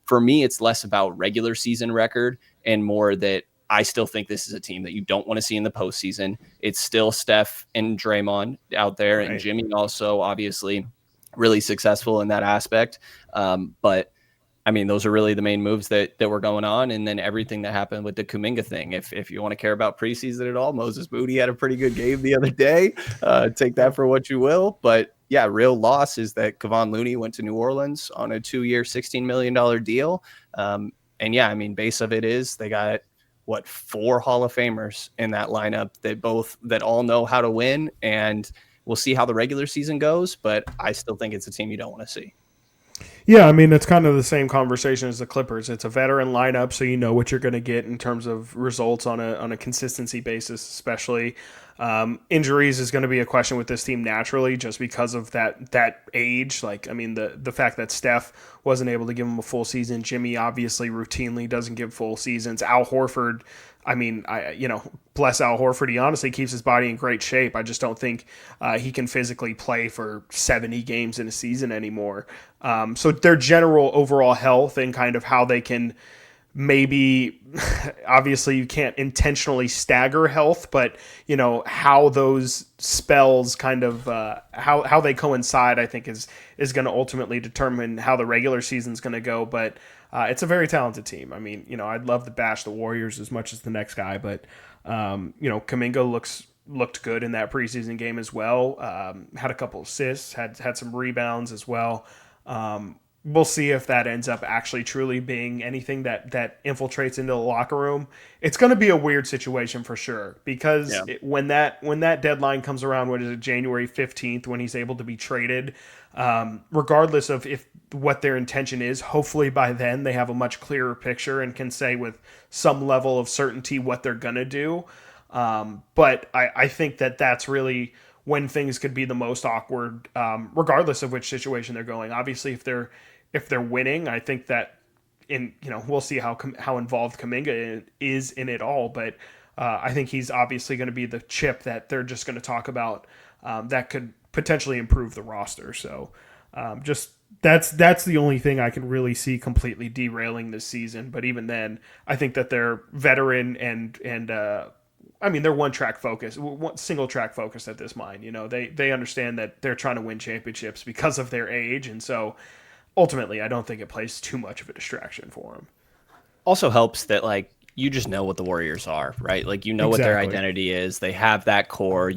For me, it's less about regular season record and more that I still think this is a team that you don't want to see in the postseason. It's still Steph and Draymond out there, and Right. Jimmy also obviously really successful in that aspect. But I mean, those are really the main moves that were going on. And then everything that happened with the Kuminga thing. If you want to care about preseason at all, Moses Moody had a pretty good game the other day. Take that for what you will. But yeah, real loss is that Kevon Looney went to New Orleans on a 2-year, $16 million deal. And yeah, I mean, base of it is they got 4 Hall of Famers in that lineup that all know how to win. And we'll see how the regular season goes, but I still think it's a team you don't want to see. Yeah, I mean, it's kind of the same conversation as the Clippers. It's a veteran lineup, so you know what you're going to get in terms of results on a consistency basis, especially. Injuries is going to be a question with this team naturally, just because of that age. Like, I mean, the fact that Steph wasn't able to give him a full season, Jimmy obviously routinely doesn't give full seasons. Al Horford, I mean, bless Al Horford. He honestly keeps his body in great shape. I just don't think he can physically play for 70 games in a season anymore. So their general overall health and kind of how they can maybe, obviously you can't intentionally stagger health, but how those spells kind of how they coincide, I think is going to ultimately determine how the regular season is going to go. But it's a very talented team. I mean, I'd love to bash the Warriors as much as the next guy, but Kuminga looked good in that preseason game as well. Had a couple assists, had some rebounds as well. We'll see if that ends up actually truly being anything that infiltrates into the locker room. It's going to be a weird situation for sure, because Yeah. when that deadline comes around, what is it, January 15th, when he's able to be traded, regardless of if what their intention is, hopefully by then they have a much clearer picture and can say with some level of certainty what they're going to do. But I think that's really when things could be the most awkward, regardless of which situation they're going. Obviously, if they're winning, I think that we'll see how involved Kuminga is in it all. But I think he's obviously going to be the chip that they're just going to talk about that could potentially improve the roster. So just that's the only thing I can really see completely derailing this season. But even then, I think that they're veteran and I mean, they're single track focused at this mine. They understand that they're trying to win championships because of their age, and so ultimately, I don't think it plays too much of a distraction for them. Also helps that like you just know what the Warriors are, right? Like what their Exactly. identity is. They have that core.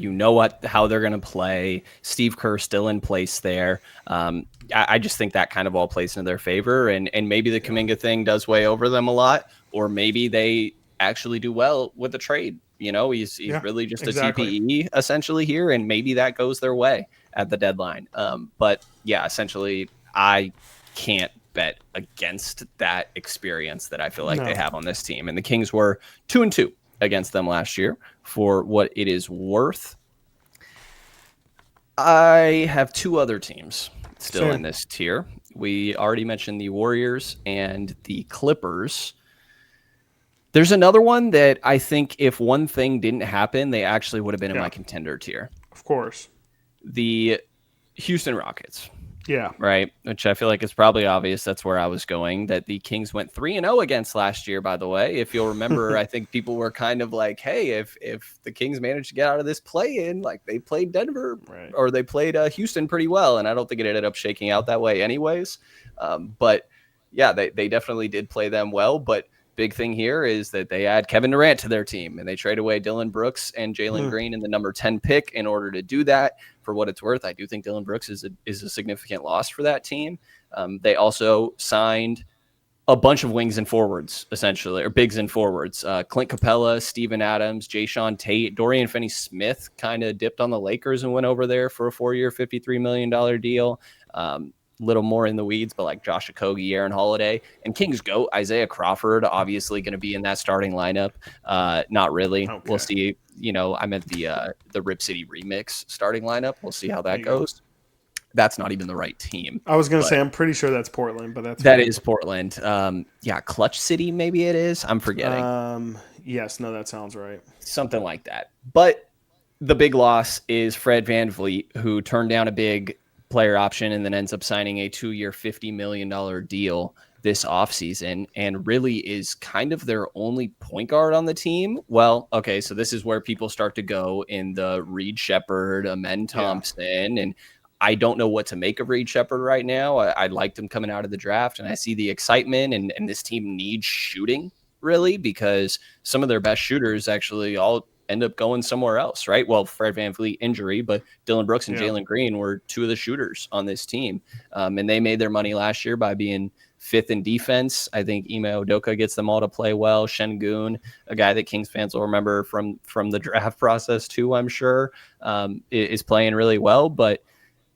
How they're going to play. Steve Kerr still in place there. I just think that kind of all plays into their favor, and maybe the Kuminga thing does weigh over them a lot, or maybe they actually do well with the trade. He's Yeah, really just a exactly. TPE essentially here, and maybe that goes their way at the deadline. But yeah, essentially, I can't bet against that experience that I feel like they No. have on this team. And the Kings were 2-2 against them last year. For what it is worth, I have 2 other teams still in Same. this tier. We already mentioned the Warriors and the Clippers. There's another one that I think if one thing didn't happen, they actually would have been in Yeah, my contender tier. of course. The Houston Rockets. Yeah. Right, which I feel like is probably obvious. That's where I was going, that the Kings went 3-0 against last year, by the way. If you'll remember, I think people were kind of like, hey, if the Kings managed to get out of this play-in, like they played Denver or they played Houston pretty well, and I don't think it ended up shaking out that way anyways. But yeah, they definitely did play them well, but big thing here is that they add Kevin Durant to their team, and they trade away Dillon Brooks and Jalen Green in the number 10 pick in order to do that. For what it's worth, I do think Dillon Brooks is a significant loss for that team. They also signed a bunch of wings and forwards, essentially, or bigs and forwards. Clint Capella, Steven Adams, Jayshawn Tate, Dorian Finney-Smith kind of dipped on the Lakers and went over there for a 4-year, $53 million deal. Little more in the weeds, but like Josh Okogie, Aaron Holiday, and Kings GOAT Isaiah Crawford, obviously going to be in that starting lineup. Not really. Okay. We'll see. I meant the Rip City Remix starting lineup. We'll see how that goes. That's not even the right team. I was going to say, I'm pretty sure that's Portland, but that is Portland. Clutch City, maybe it is. I'm forgetting. Yes, no, that sounds right. Something like that. But the big loss is Fred VanVleet, who turned down a big player option and then ends up signing a 2-year, $50 million deal this offseason, and really is kind of their only point guard on the team. Well, okay, so this is where people start to go in the Reed Shepherd, Amen Thompson, and I don't know what to make of Reed Shepherd right now. I liked him coming out of the draft, and I see the excitement, and this team needs shooting, really, because some of their best shooters actually all end up going somewhere else, right? Well, Fred VanVleet injury, but Dillon Brooks and Jalen Green were two of the shooters on this team. And they made their money last year by being fifth in defense. I think Ime Udoka gets them all to play well. Şengün, a guy that Kings fans will remember from the draft process too, I'm sure, is playing really well. But,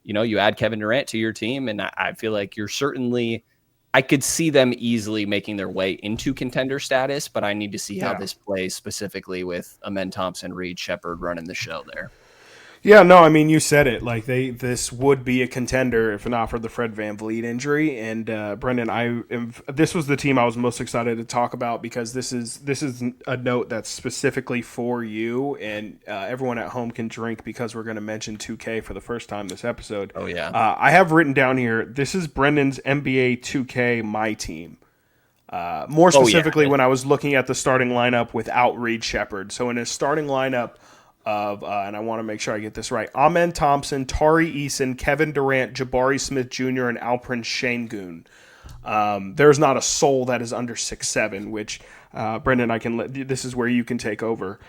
you add Kevin Durant to your team, and I feel like you're certainly – I could see them easily making their way into contender status, but I need to see how this plays specifically with Amen Thompson, Reed Shepherd running the show there. Yeah, no, I mean, you said it. Like this would be a contender if not for the Fred VanVleet injury. And Brenden, this was the team I was most excited to talk about because this is a note that's specifically for you, and everyone at home can drink because we're going to mention 2K for the first time this episode. Oh yeah, I have written down here. This is Brendan's NBA 2K My Team. More specifically, when I was looking at the starting lineup without Reed Shepherd. So in his starting lineup of, and I want to make sure I get this right, Amen Thompson, Tari Eason, Kevin Durant, Jabari Smith Jr., and Alperen Şengün. There's not a soul that is under 6'7", which, Brenden, this is where you can take over.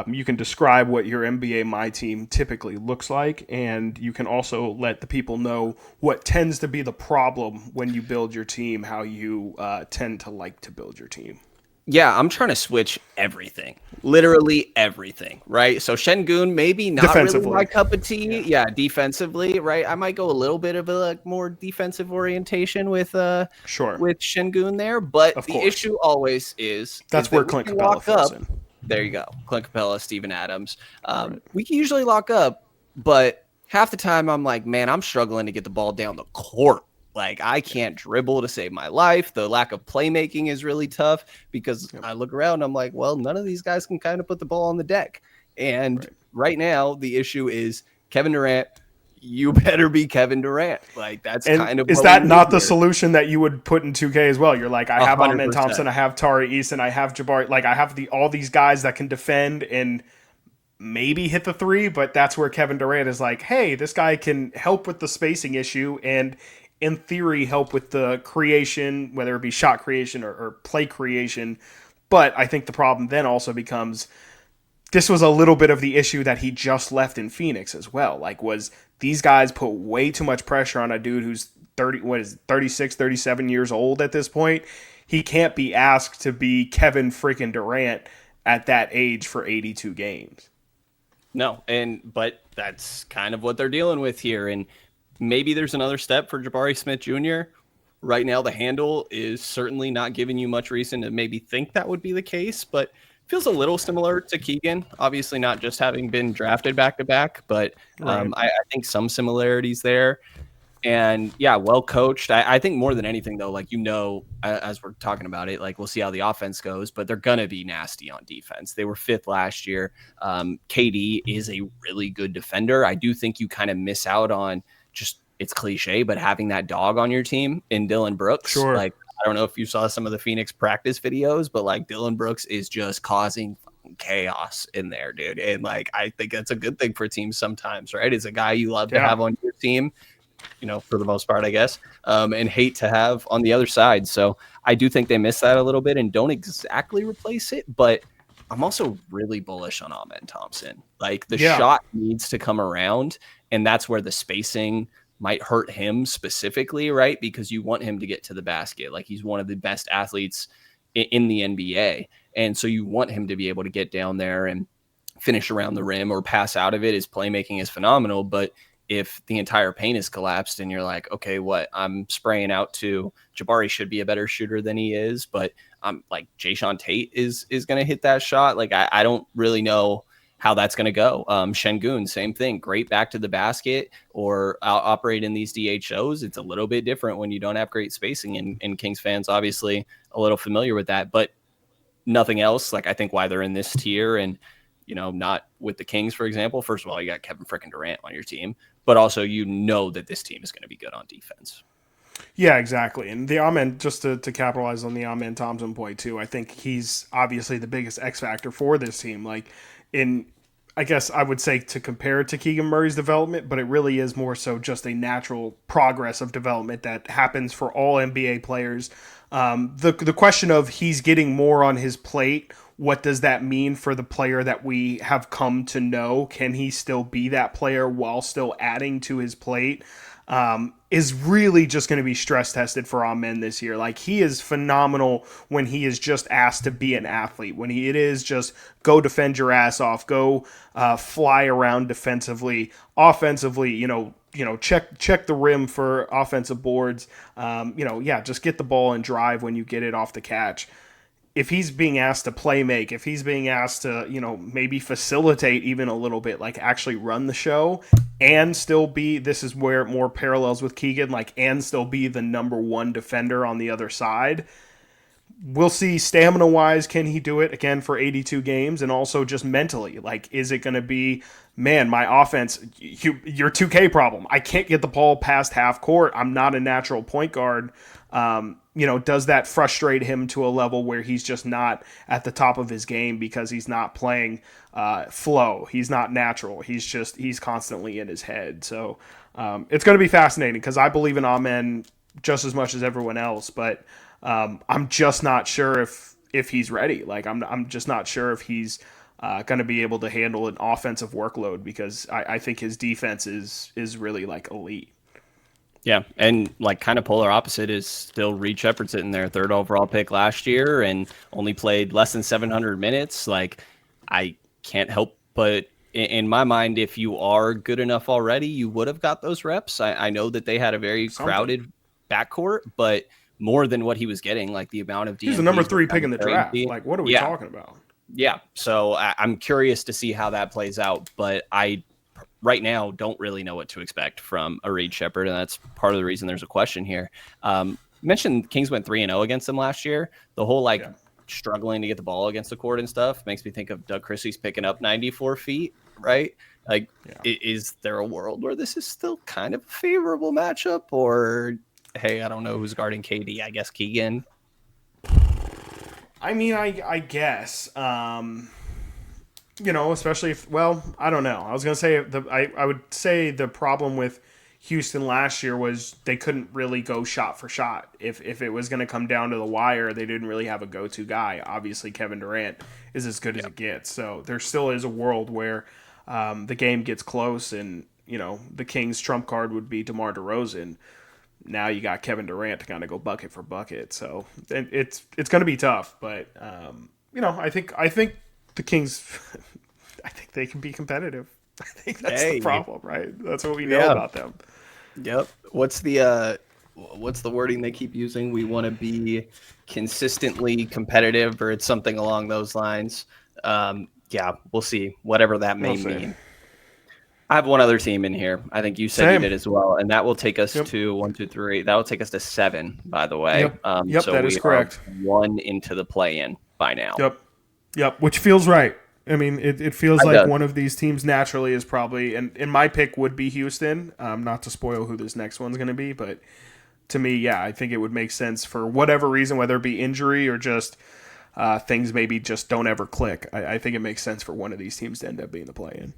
You can describe what your NBA My Team typically looks like, and you can also let the people know what tends to be the problem when you build your team, how you tend to like to build your team. Yeah, I'm trying to switch everything, literally everything, right? So Şengün, maybe not really my cup of tea. Yeah, defensively, right? I might go a little bit of a more defensive orientation with Şengün there, but the issue always is where Clint Capella falls in. There you go, Clint Capella, Steven Adams. We can usually lock up, but half the time I'm like, man, I'm struggling to get the ball down the court. Like, I can't dribble to save my life. The lack of playmaking is really tough because I look around and I'm like, well, none of these guys can kind of put the ball on the deck. And right now, the issue is Kevin Durant. You better be Kevin Durant. Like, that's kind of is that not the solution that you would put in 2K as well? You're like, I have Amen Thompson, I have Tari Eason, I have Jabari. Like, I have all these guys that can defend and maybe hit the three, but that's where Kevin Durant is like, hey, this guy can help with the spacing issue and in theory help with the creation, whether it be shot creation or play creation. But I think the problem then also becomes this was a little bit of the issue that he just left in Phoenix as well. Like, was these guys put way too much pressure on a dude who's 36, 37 years old at this point. He can't be asked to be Kevin freaking Durant at that age for 82 games. No, but that's kind of what they're dealing with here. And maybe there's another step for Jabari Smith Jr. Right now, the handle is certainly not giving you much reason to maybe think that would be the case, but feels a little similar to Keegan. Obviously, not just having been drafted back-to-back, but I think some similarities there. And, yeah, well coached. I think more than anything, though, like, as we're talking about it, like, we'll see how the offense goes, but they're going to be nasty on defense. They were fifth last year. KD is a really good defender. I do think you kind of miss out on just it's cliche, but having that dog on your team in Dylan Brooks, Sure. like, I don't know if you saw some of the Phoenix practice videos, but like Dylan Brooks is just causing chaos in there, dude. And like, I think that's a good thing for teams sometimes, right? Is a guy you love to have on your team, for the most part, I guess, and hate to have on the other side. So I do think they miss that a little bit and don't exactly replace it, but I'm also really bullish on Amen Thompson. Like, the shot needs to come around, and that's where the spacing might hurt him specifically, right? Because you want him to get to the basket. Like, he's one of the best athletes in the NBA. And so you want him to be able to get down there and finish around the rim or pass out of it. His playmaking is phenomenal, but if the entire paint is collapsed and you're like, okay, what, I'm spraying out to Jabari should be a better shooter than he is, but I'm like, Jayshawn Tate is going to hit that shot. Like, I don't really know how that's going to go. Şengün, same thing, great back to the basket or operate in these DHOs. It's a little bit different when you don't have great spacing, and Kings fans obviously a little familiar with that, but nothing else. Like, I think why they're in this tier and, not with the Kings, for example, first of all, you got Kevin freaking Durant on your team, but also, that this team is going to be good on defense. Yeah, exactly. And the Amen, just to capitalize on the Amen Thompson point too, I think he's obviously the biggest X factor for this team. Like, I guess I would say to compare it to Keegan Murray's development, but it really is more so just a natural progress of development that happens for all NBA players. The question of he's getting more on his plate, what does that mean for the player that we have come to know? Can he still be that player while still adding to his plate? Is really just going to be stress tested for Amen this year. Like, he is phenomenal when he is just asked to be an athlete, when it is just go defend your ass off, go fly around defensively, offensively, check the rim for offensive boards, just get the ball and drive when you get it off the catch. If he's being asked to play make, if he's being asked to, maybe facilitate even a little bit, like actually run the show and still be, this is where it more parallels with Keegan, like, and still be the number one defender on the other side. We'll see stamina wise, can he do it again for 82 games? And also just mentally, like, is it going to be, man, my offense, your 2K problem. I can't get the ball past half court. I'm not a natural point guard. Does that frustrate him to a level where he's just not at the top of his game because he's not playing flow? He's not natural. He's constantly in his head. So it's going to be fascinating because I believe in Amen just as much as everyone else, but I'm just not sure if he's ready. Like, I'm just not sure if he's going to be able to handle an offensive workload because I think his defense is really like elite. Yeah, and like kind of polar opposite is still Reed Shepherd sitting there, third overall pick last year and only played less than 700 minutes. Like, I can't help but in my mind, if you are good enough already, you would have got those reps. I know that they had a very crowded backcourt, but more than what he was getting, like the amount of DMPs. He's the number 3 pick in the draft. Like, what are we talking about? Yeah, so I'm curious to see how that plays out, but I right now don't really know what to expect from a Reed Shepherd, and that's part of the reason there's a question here. You mentioned Kings went 3-0 against them last year. The whole struggling to get the ball against the court and stuff makes me think of Doug Christie's picking up 94 feet, right? Like, is there a world where this is still kind of a favorable matchup, or hey, I don't know who's guarding KD? I guess Keegan. I mean, I guess. Especially if, I don't know. I was going to say, I would say the problem with Houston last year was they couldn't really go shot for shot. If it was going to come down to the wire, they didn't really have a go-to guy. Obviously, Kevin Durant is as good as it gets. So there still is a world where the game gets close and, the Kings' trump card would be DeMar DeRozan. Now you got Kevin Durant to kind of go bucket for bucket. So it's going to be tough. But, I think the Kings, I think they can be competitive. I think that's the problem, right? That's what we know about them. Yep. What's the wording they keep using? We want to be consistently competitive, or it's something along those lines. We'll see. Whatever that may mean. I have one other team in here. I think you said you did as well, and that will take us to 1, 2, 3. That will take us to 7, by the way. So that is correct. 1 into the play-in by now. Yep, which feels right. I mean, it feels I like does. one of these teams naturally is probably, and my pick would be Houston. Not to spoil who this next one's going to be, but to me, yeah, I think it would make sense for whatever reason, whether it be injury or just things maybe just don't ever click. I think it makes sense for one of these teams to end up being the play-in.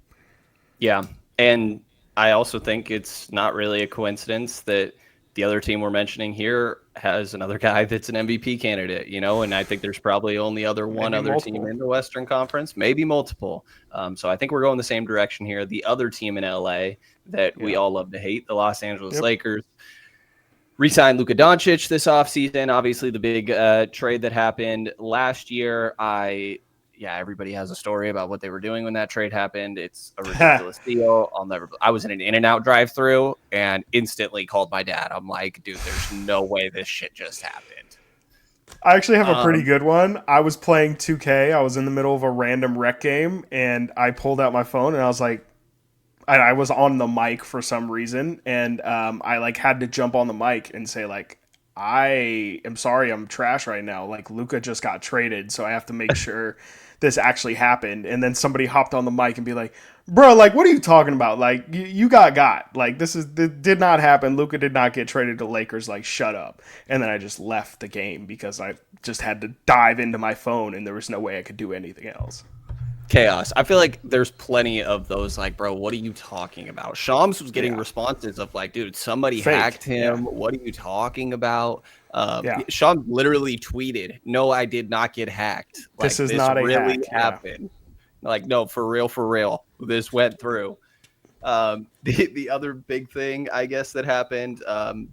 Yeah. And I also think it's not really a coincidence that the other team we're mentioning here has another guy that's an MVP candidate, and I think there's probably only one Maybe other team multiple. in the Western Conference, maybe multiple. So I think we're going the same direction here. The other team in LA that we Yeah. all love to hate, the Los Angeles Yep. Lakers, re-signed Luka Doncic this offseason. Obviously, the big trade that happened last year. Everybody has a story about what they were doing when that trade happened. It's a ridiculous deal. I was in an In-N-Out drive-through and instantly called my dad. I'm like, dude, there's no way this shit just happened. I actually have a pretty good one. I was playing 2K. I was in the middle of a random rec game, and I pulled out my phone, and I was like, I was on the mic for some reason, and I like had to jump on the mic and say like, I am sorry, I'm trash right now. Like Luca just got traded, so I have to make sure this actually happened. And then somebody hopped on the mic and be like, bro, like what are you talking about? Like you got like this did not happen. Luca did not get traded to Lakers. Like shut up. And then I just left the game because I just had to dive into my phone and there was no way I could do anything else. Chaos. I feel like there's plenty of those like, bro, what are you talking about? Shams was getting responses of like, dude, somebody hacked him. Yeah. What are you talking about? Shams literally tweeted, no, I did not get hacked. Like, this is not a really hack. Happened. Yeah. Like, no, for real. This went through. The other big thing, I guess, that happened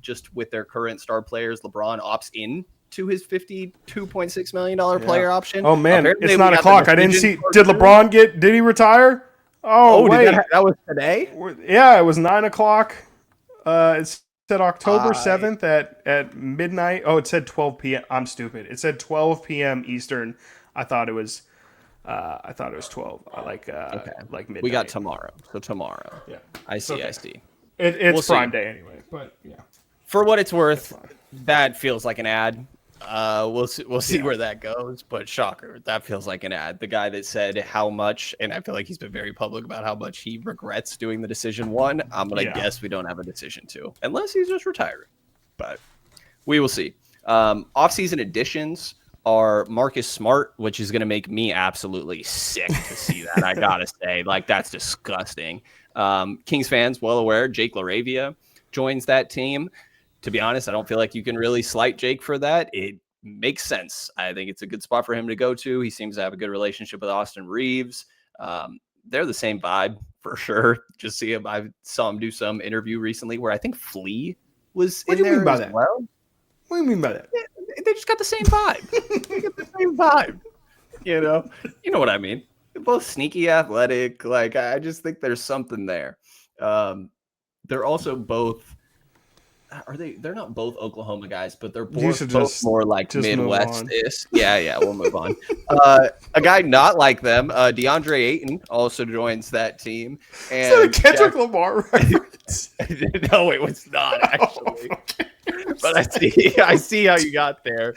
just with their current star players, LeBron opts in to his $52.6 million player option. Oh man, apparently it's 9 o'clock. I didn't see. Did LeBron did he retire? Oh wait, that was today? Yeah, it was 9 o'clock. It said October 7th at midnight. Oh, it said 12 p.m. I'm stupid. It said 12 p.m. Eastern. I thought it was 12. Like midnight. We got tomorrow. So tomorrow. Yeah. I see. It's Prime Day anyway, but yeah. For what it's worth, that feels like an ad. We'll see where that goes, but shocker, that feels like an ad. The guy that said how much, and I feel like he's been very public about how much he regrets doing the decision 1. I'm gonna guess we don't have a decision 2, unless he's just retiring. But we will see. Off-season additions are Marcus Smart, which is gonna make me absolutely sick to see that. I gotta say, like that's disgusting. Kings fans well aware, Jake LaRavia joins that team. To be honest, I don't feel like you can really slight Jake for that. It makes sense. I think it's a good spot for him to go to. He seems to have a good relationship with Austin Reeves. They're the same vibe for sure. Just see him. I saw him do some interview recently where I think Flea was in there as well. What do you mean by that? They just got the same vibe. They got the same vibe. You know what I mean. They're both sneaky athletic. Like I just think there's something there. They're also both. They're not both Oklahoma guys, but they're both more like Midwest-ish. Yeah, we'll move on. A guy not like them, DeAndre Ayton, also joins that team. And is that a Kendrick Lamar reference? No, it was not actually. But I see how you got there.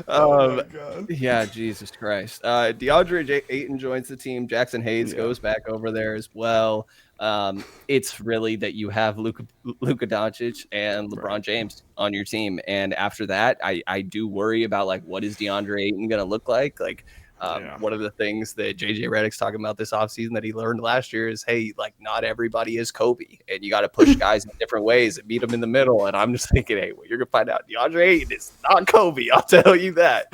Oh my God. Yeah, Jesus Christ. DeAndre Ayton joins the team. Jackson Hayes goes back over there as well. It's really that you have Luka Doncic and LeBron James on your team. And after that, I do worry about like, what is DeAndre Ayton going to look like? Like, one of the things that JJ Redick's talking about this offseason that he learned last year is, hey, like not everybody is Kobe and you got to push guys in different ways and meet them in the middle. And I'm just thinking, hey, well, you're going to find out DeAndre Ayton is not Kobe. I'll tell you that.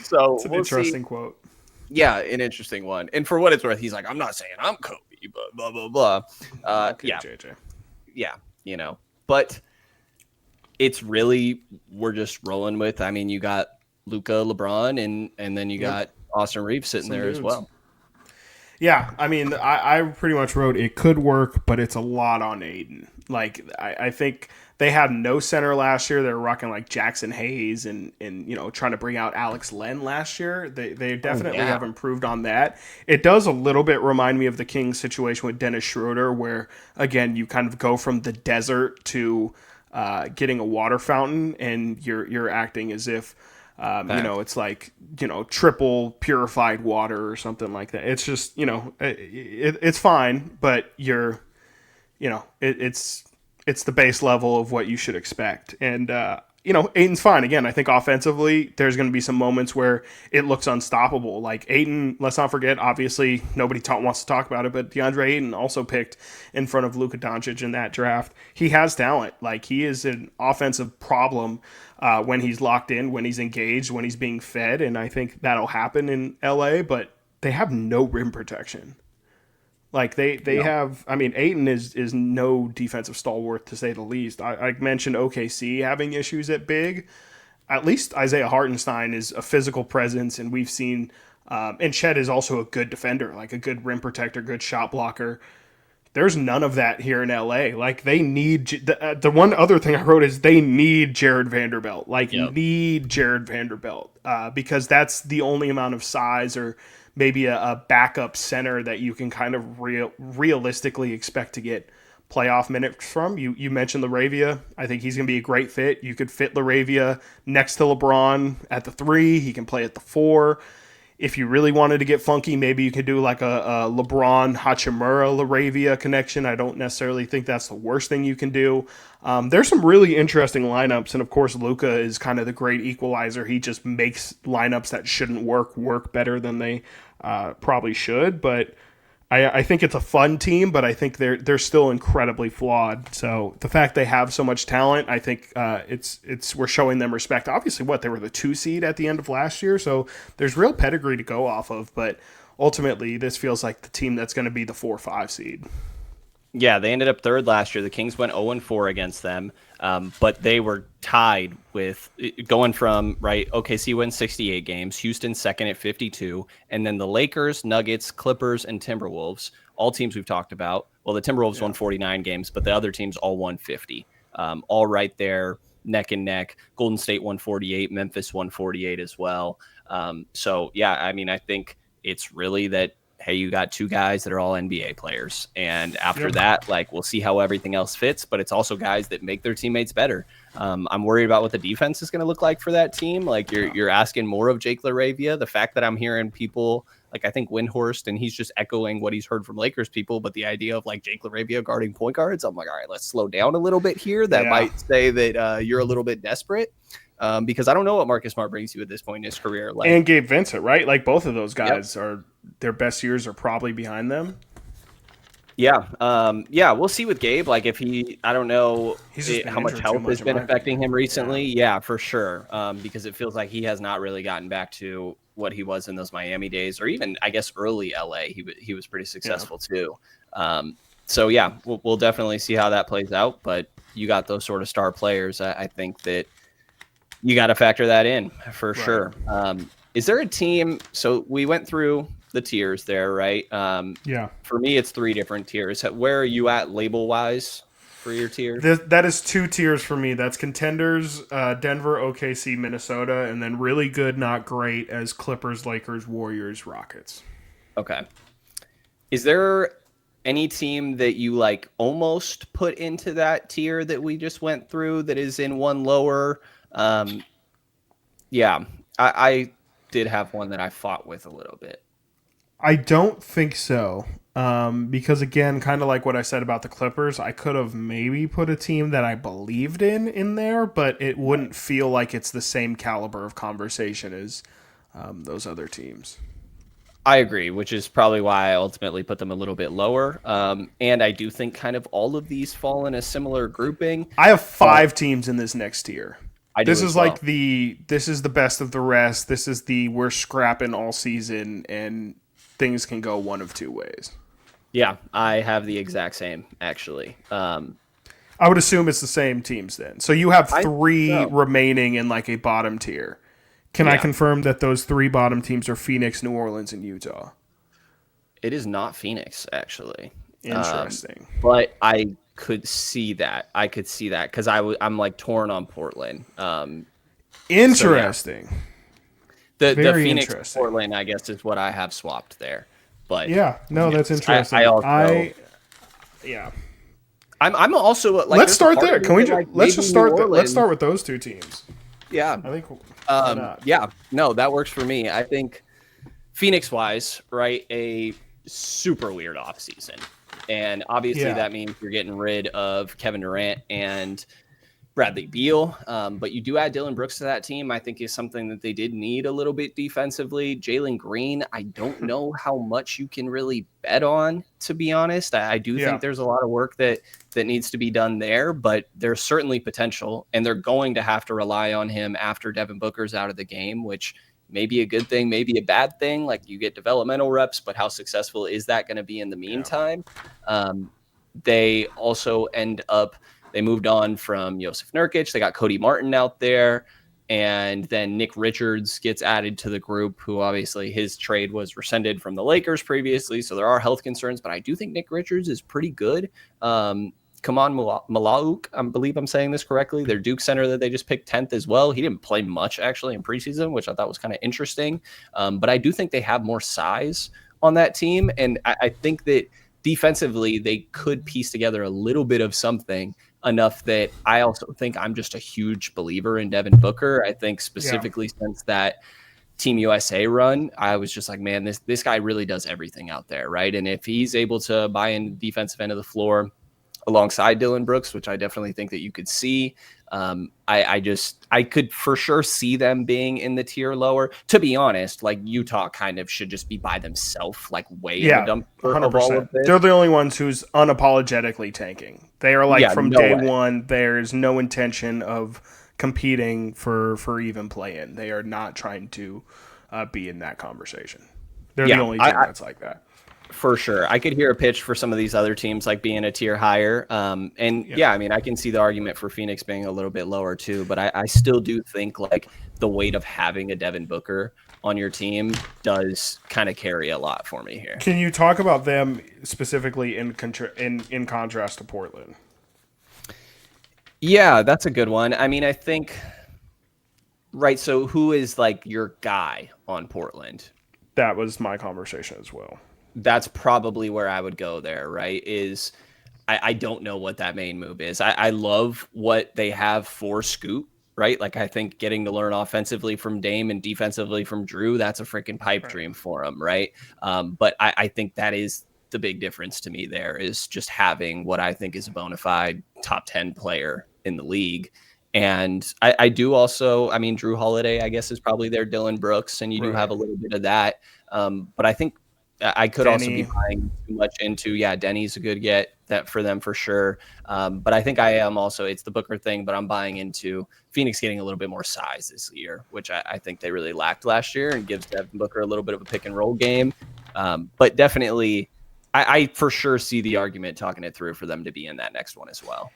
So it's an interesting quote. Yeah, an interesting one. And for what it's worth, he's like, I'm not saying I'm Kobe, but blah, blah, blah. JJ. Yeah, but it's really, we're just rolling with, I mean, you got Luka, LeBron, and then you got Austin Reeves sitting there as well. Yeah, I mean, I pretty much wrote it could work, but it's a lot on Ayton. Like, I think they had no center last year. They were rocking like Jackson Hayes and trying to bring out Alex Len last year. They definitely have improved on that. It does a little bit remind me of the Kings situation with Dennis Schroeder, where again you kind of go from the desert to getting a water fountain, and you're acting as if It's like, triple purified water or something like that. It's just, it's fine, but it's the base level of what you should expect. And, Aiton's fine. Again, I think offensively, there's going to be some moments where it looks unstoppable. Like Aiton, let's not forget, obviously, nobody wants to talk about it, but DeAndre Ayton also picked in front of Luka Doncic in that draft. He has talent. Like, he is an offensive problem when he's locked in, when he's engaged, when he's being fed. And I think that'll happen in LA, but they have no rim protection. Like they have, I mean, Ayton is no defensive stalwart to say the least. I mentioned OKC having issues at big. At least Isaiah Hartenstein is a physical presence, and we've seen, and Chet is also a good defender, like a good rim protector, good shot blocker. There's none of that here in LA. Like they need the one other thing I wrote is they need Jared Vanderbilt. Need Jared Vanderbilt because that's the only amount of size or maybe a backup center that you can kind of realistically expect to get playoff minutes from. You mentioned Laravia. I think he's going to be a great fit. You could fit Laravia next to LeBron at the 3. He can play at the 4. If you really wanted to get funky, maybe you could do like a LeBron Hachimura Laravia connection. I don't necessarily think that's the worst thing you can do. There's some really interesting lineups, and of course Luka is kind of the great equalizer. He just makes lineups that shouldn't work better than they probably should. But I think it's a fun team, but I think they're still incredibly flawed. So the fact they have so much talent, I think we're showing them respect. Obviously, they were the 2 seed at the end of last year, so there's real pedigree to go off of. But ultimately, this feels like the team that's going to be the 4-5 seed. Yeah, they ended up 3rd last year. The Kings went 0-4 against them, but they were tied with going from, right, OKC wins 68 games, Houston second at 52, and then the Lakers, Nuggets, Clippers, and Timberwolves, all teams we've talked about. Well, the Timberwolves won 49 games, but the other teams all won 50. All right there, neck and neck. Golden State won 48, Memphis won 48 as well. So, yeah, I mean, I think it's really that, hey, you got 2 guys that are all NBA players. And after that, like, we'll see how everything else fits, but it's also guys that make their teammates better. I'm worried about what the defense is going to look like for that team. Like, you're asking more of Jake LaRavia. The fact that I'm hearing people, like, I think Windhorst, and he's just echoing what he's heard from Lakers people, but the idea of, like, Jake LaRavia guarding point guards, I'm like, all right, let's slow down a little bit here. That might say that you're a little bit desperate. Because I don't know what Marcus Smart brings you at this point in his career. Like, and Gabe Vincent, right? Like both of those guys are their best years are probably behind them. Yeah. We'll see with Gabe. Like if I don't know how much health has been affecting him recently. Yeah, for sure. Because it feels like he has not really gotten back to what he was in those Miami days, or even I guess early LA. He was pretty successful too. So yeah, we'll definitely see how that plays out. But you got those sort of star players. I think that you got to factor that in for sure. Is there a team? So we went through the tiers there, right? For me, it's 3 different tiers. Where are you at label wise for your tier? That is 2 tiers for me. That's contenders, Denver, OKC, Minnesota, and then really good, not great as Clippers, Lakers, Warriors, Rockets. Okay. Is there any team that you like almost put into that tier that we just went through that is in one lower? I did have one that I fought with a little bit. I don't think so. Because again, kind of like what I said about the Clippers, I could have maybe put a team that I believed in there, but it wouldn't feel like it's the same caliber of conversation as those other teams. I agree, which is probably why I ultimately put them a little bit lower. And I do think kind of all of these fall in a similar grouping. I have 5 teams in this next tier. This is well. This is the best of the rest. This is we're scrapping all season and things can go one of 2 ways. Yeah, I have the exact same, actually. I would assume it's the same teams then. So you have 3 remaining in like a bottom tier. Can I confirm that those 3 bottom teams are Phoenix, New Orleans, and Utah? It is not Phoenix, actually. Interesting. But I could see that. Because I'm like torn on Portland. Interesting. So yeah. The Phoenix Portland, I guess, is what I have swapped there. But that's interesting. I'm also like. Let's start there. Can we? Let's start with those 2 teams. Yeah. I think why not? Yeah. No, that works for me. I think Phoenix wise, right? A super weird offseason. And obviously Yeah, that means you're getting rid of Kevin Durant and Bradley Beal. But you do add Dylan Brooks to that team, I think is something that they did need a little bit defensively. Jalen Green, I don't know how much you can really bet on, to be honest. I do yeah, think there's a lot of work that needs to be done there, but there's certainly potential, and they're going to have to rely on him after Devin Booker's out of the game, which may be a good thing, maybe a bad thing. Like you get developmental reps, but how successful is that going to be in the yeah. meantime? Um, they also end up they moved on from Josef Nurkic. They got Cody Martin out there. And then Nick Richards gets added to the group, who obviously his trade was rescinded from the Lakers previously. So there are health concerns, but I do think Nick Richards is pretty good. Kaman Malauk, I believe I'm saying this correctly. Their Duke center that they just picked 10th as well. He didn't play much actually in preseason, which I thought was kind of interesting. But I do think they have more size on that team. And I think that defensively, they could piece together a little bit of something enough that I also think I'm just a huge believer in Devin Booker. I think specifically since that Team USA run, I was just like, man, this guy really does everything out there, right? And if he's able to buy in the defensive end of the floor alongside Dylan Brooks, which I definitely think that you could see, I could for sure see them being in the tier lower. To be honest, like Utah kind of should just be by themselves, like way in the dumpster of all of 100%. this. They're the only ones who's unapologetically tanking. They are like from no day way. one. There's no intention of competing for even play-in. They are not trying to be in that conversation. They're the only team that's like that. For sure. I could hear a pitch for some of these other teams like being a tier higher. I mean, I can see the argument for Phoenix being a little bit lower too, but I still do think like the weight of having a Devin Booker on your team does kind of carry a lot for me here. Can you talk about them specifically in contrast to Portland? Yeah, that's a good one. I mean, I think, right. So who is like your guy on Portland? That was my conversation as well. That's probably where I would go there, right? I don't know what that main move is. I love what they have for Scoot, right? Like I think getting to learn offensively from Dame and defensively from Drew, that's a freaking pipe dream for him, right? But I think that is the big difference to me there is just having what I think is a bona fide top 10 player in the league. And I do also, I mean, Drew Holiday, I guess, is probably their Dylan Brooks, and you do have a little bit of that. But I think I could also be buying too much into, Denny's a good get that for them for sure. But I think I am also, it's the Booker thing, but I'm buying into Phoenix getting a little bit more size this year, which I think they really lacked last year and gives Devin Booker a little bit of a pick and roll game. But definitely, I for sure see the argument talking it through for them to be in that next one as well.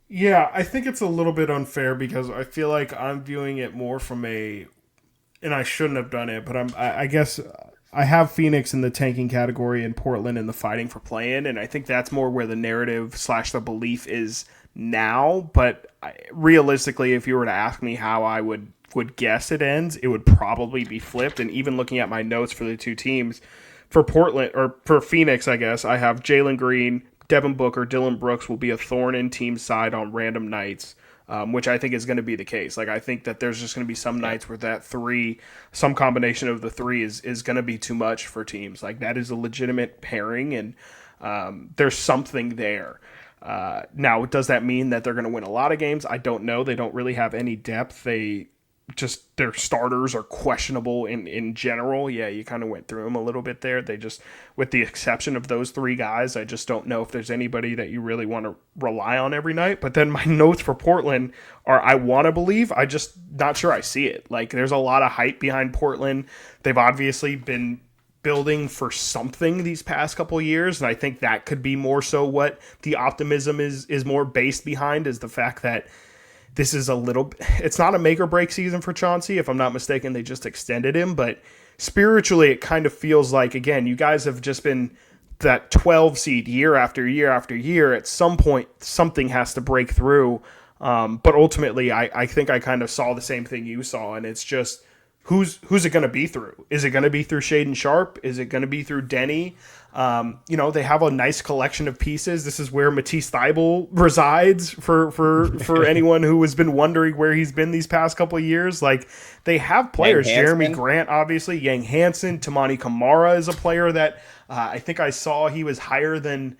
Yeah, I think it's a little bit unfair because I feel like I'm viewing it more from and I shouldn't have done it, but I guess I have Phoenix in the tanking category and Portland in the fighting for play-in, and I think that's more where the narrative / the belief is now. But realistically, if you were to ask me how I would guess it ends, it would probably be flipped. And even looking at my notes for the two teams, for Portland or for Phoenix, I guess I have Jalen Green, Devin Booker, Dylan Brooks will be a thorn in team side on random nights. Which I think is going to be the case. Like I think that there's just going to be some nights where that some combination of the three is going to be too much for teams. Like that is a legitimate pairing, and there's something there. Now, does that mean that they're going to win a lot of games? I don't know. They don't really have any depth. Their starters are questionable in general. Yeah, you kind of went through them a little bit there. They just, with the exception of those three guys, I just don't know if there's anybody that you really want to rely on every night. But then my notes for Portland are I want to believe, I just not sure I see it. Like there's a lot of hype behind Portland. They've obviously been building for something these past couple of years, and I think that could be more so what the optimism is more based behind is the fact that this is it's not a make or break season for Chauncey. If I'm not mistaken, they just extended him. But spiritually, it kind of feels like, again, you guys have just been that 12 seed year after year after year. At some point, something has to break through. But ultimately, I think I kind of saw the same thing you saw. And it's just, who's it going to be through? Is it going to be through Shaden Sharp? Is it going to be through Denny? They have a nice collection of pieces. This is where Matisse Thybulle resides for anyone who has been wondering where he's been these past couple of years. Like, they have players. Jeremy Grant, obviously. Yang Hansen. Tamani Kamara is a player that I think I saw he was higher than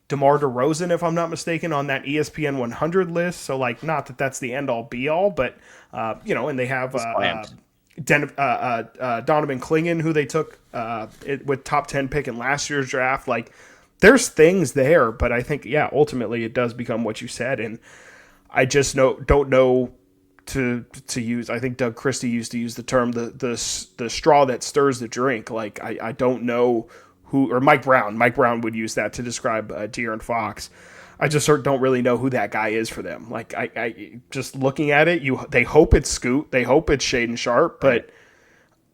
DeMar DeRozan, if I'm not mistaken, on that ESPN 100 list. So, like, not that that's the end all be all, but, and they have Donovan Clingan, who they took with top 10 pick in last year's draft. Like, there's things there, but I think, ultimately it does become what you said. And I just don't know to use. I think Doug Christie used to use the term the straw that stirs the drink. Like, I don't know who, or Mike Brown would use that to describe De'Aaron Fox. I just don't really know who that guy is for them. Like, I just looking at it, they hope it's Scoot, they hope it's Shaden Sharp, but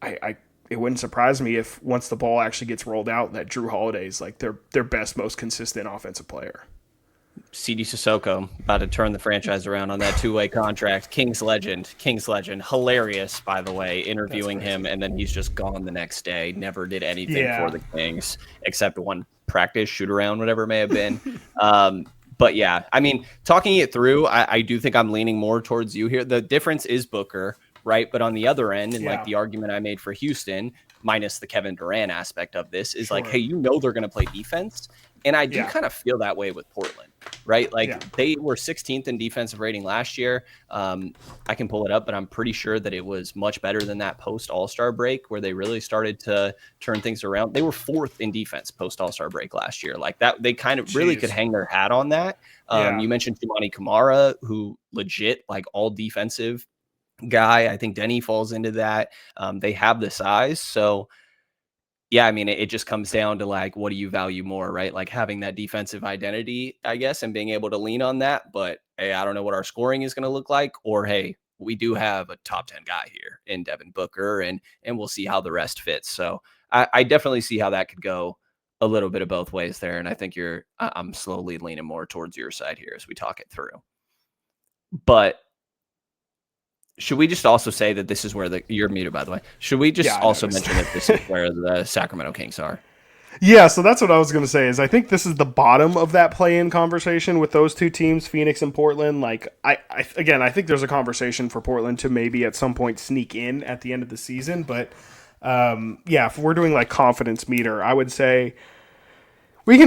it wouldn't surprise me if once the ball actually gets rolled out, that Drew Holiday is like their best, most consistent offensive player. CD Sissoko about to turn the franchise around on that two-way contract. Kings legend, hilarious, by the way, interviewing him, and then he's just gone the next day. Never did anything for the Kings except one practice, shoot around, whatever it may have been. But yeah, I mean, talking it through, I do think I'm leaning more towards you here. The difference is Booker, right? But on the other end, and like the argument I made for Houston, minus the Kevin Durant aspect of this, is like, hey, they're going to play defense. And I do kind of feel that way with Portland, right? Like, they were 16th in defensive rating last year. I can pull it up, but I'm pretty sure that it was much better than that post All-Star break where they really started to turn things around. They were 4th in defense post All-Star break last year. Like, that, they kind of really could hang their hat on that. You mentioned Tamani Kamara, who legit, like, all defensive guy. I think Denny falls into that. They have the size. So, yeah, I mean, it just comes down to, like, what do you value more, right? Like, having that defensive identity, I guess, and being able to lean on that. But, hey, I don't know what our scoring is going to look like. Or, hey, we do have a top 10 guy here in Devin Booker, and we'll see how the rest fits. So I definitely see how that could go a little bit of both ways there. And I think I'm slowly leaning more towards your side here as we talk it through. But should we just also say that this is where you're muted, by the way. Should we just also mention that this is where the Sacramento Kings are? Yeah, so that's what I was going to say. Is I think this is the bottom of that play-in conversation with those two teams, Phoenix and Portland. Like, I think there's a conversation for Portland to maybe at some point sneak in at the end of the season. But if we're doing like confidence meter, I would say we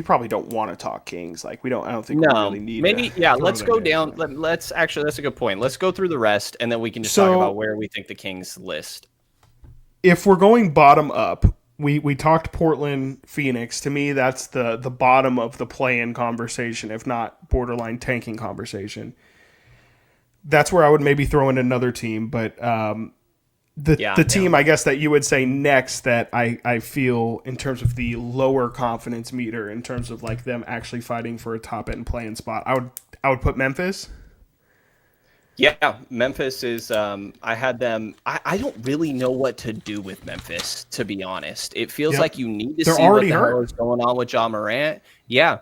probably don't want to talk Kings. Like, I don't think we really need. Maybe let's go down. Let's actually, that's a good point. Let's go through the rest, and then we can just talk about where we think the Kings list. If we're going bottom up, we talked Portland, Phoenix. To me, that's the bottom of the play-in conversation, if not borderline tanking conversation. That's where I would maybe throw in another team, but the team, I guess, that you would say next that I feel in terms of the lower confidence meter, in terms of like them actually fighting for a top end play-in spot, I would put Memphis. Yeah, Memphis is. I had them. I don't really know what to do with Memphis, to be honest. It feels like you need to see what the hell is going on with Ja Morant. Yeah,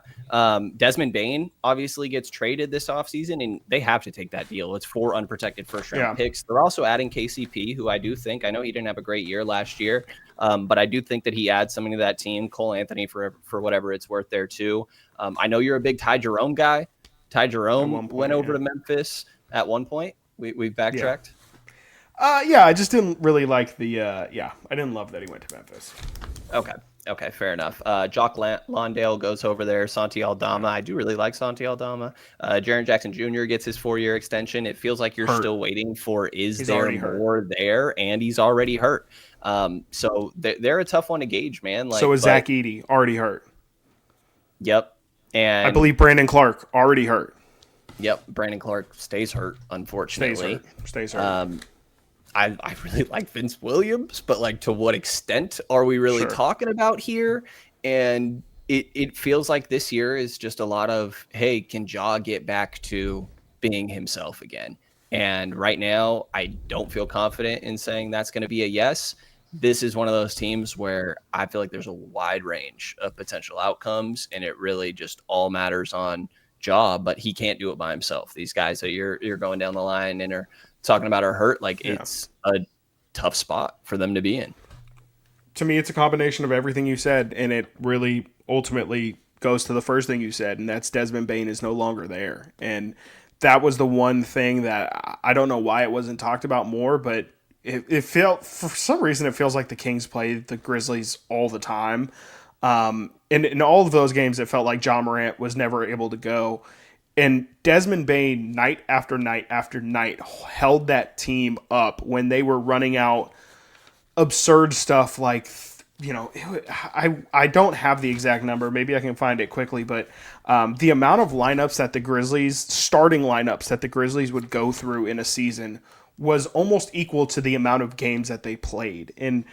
Desmond Bane obviously gets traded this offseason, and they have to take that deal. It's 4 unprotected first-round picks. They're also adding KCP, who I do think. I know he didn't have a great year last year, but I do think that he adds something to that team. Cole Anthony for whatever it's worth there too. I know you're a big Ty Jerome guy. Ty Jerome went over to Memphis at one point. We've backtracked. I just didn't really like the. I didn't love that he went to Memphis. Okay, fair enough. Jock Londale goes over there. Santi Aldama. I do really like Santi Aldama. Jaren Jackson Jr. gets his 4-year extension. It feels like you're still waiting for he's there more there, and he's already hurt. So they're a tough one to gauge, man. Like, so is Zach Edey already hurt? Yep. And I believe Brandon Clark already hurt. Yep, Brandon Clark stays hurt, unfortunately. Stays hurt. I really like Vince Williams, but like, to what extent are we really talking about here? And it feels like this year is just a lot of, hey, can Ja get back to being himself again? And right now, I don't feel confident in saying that's going to be a yes. This is one of those teams where I feel like there's a wide range of potential outcomes, and it really just all matters on Ja, but he can't do it by himself. These guys that you're going down the line and are talking about are hurt. Like, it's a tough spot for them to be in. To me, it's a combination of everything you said, and it really ultimately goes to the first thing you said, and that's Desmond Bain is no longer there. And that was the one thing that I don't know why it wasn't talked about more, but it felt, for some reason, it feels like the Kings play the Grizzlies all the time. And in all of those games, it felt like John Morant was never able to go. And Desmond Bain, night after night after night, held that team up when they were running out absurd stuff like, I don't have the exact number. Maybe I can find it quickly, but the amount of lineups that the Grizzlies, starting lineups that the Grizzlies would go through in a season was almost equal to the amount of games that they played. And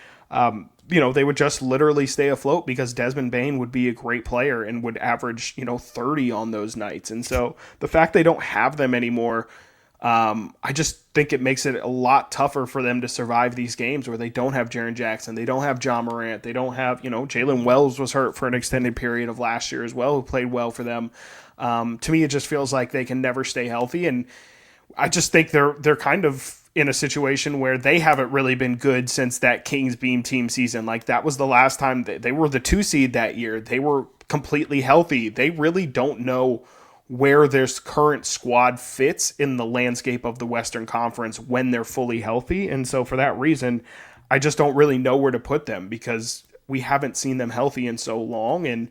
they would just literally stay afloat because Desmond Bain would be a great player and would average 30 on those nights. And so the fact they don't have them anymore, I just think it makes it a lot tougher for them to survive these games where they don't have Jaren Jackson, they don't have John Morant, they don't have, Jalen Wells was hurt for an extended period of last year as well, who played well for them. To me, it just feels like they can never stay healthy, and I just think they're kind of in a situation where they haven't really been good since that Kings Beam team season. Like, that was the last time they were the 2 seed that year. They were completely healthy. They really don't know where their current squad fits in the landscape of the Western Conference when they're fully healthy. And so for that reason, I just don't really know where to put them because we haven't seen them healthy in so long. And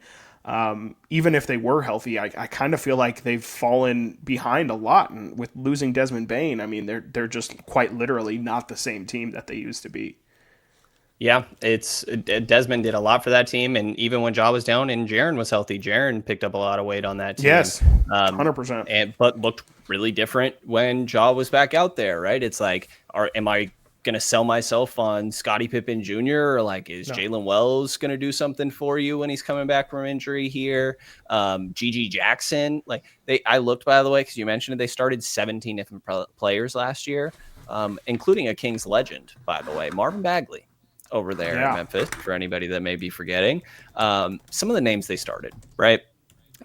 even if they were healthy, I kind of feel like they've fallen behind a lot. And with losing Desmond Bain, I mean, they're just quite literally not the same team that they used to be. Yeah, it's Desmond did a lot for that team, and even when Ja was down and Jaren was healthy, Jaren picked up a lot of weight on that team. Yes, 100%. But looked really different when Ja was back out there, right? It's like, am I going to sell myself on Scottie Pippen Jr. or like is Jalen Wells going to do something for you when he's coming back from injury here? GG Jackson, I looked, by the way, because you mentioned it, they started 17 different players last year, including a Kings legend, by the way, Marvin Bagley over there in Memphis, for anybody that may be forgetting. Some of the names they started, right?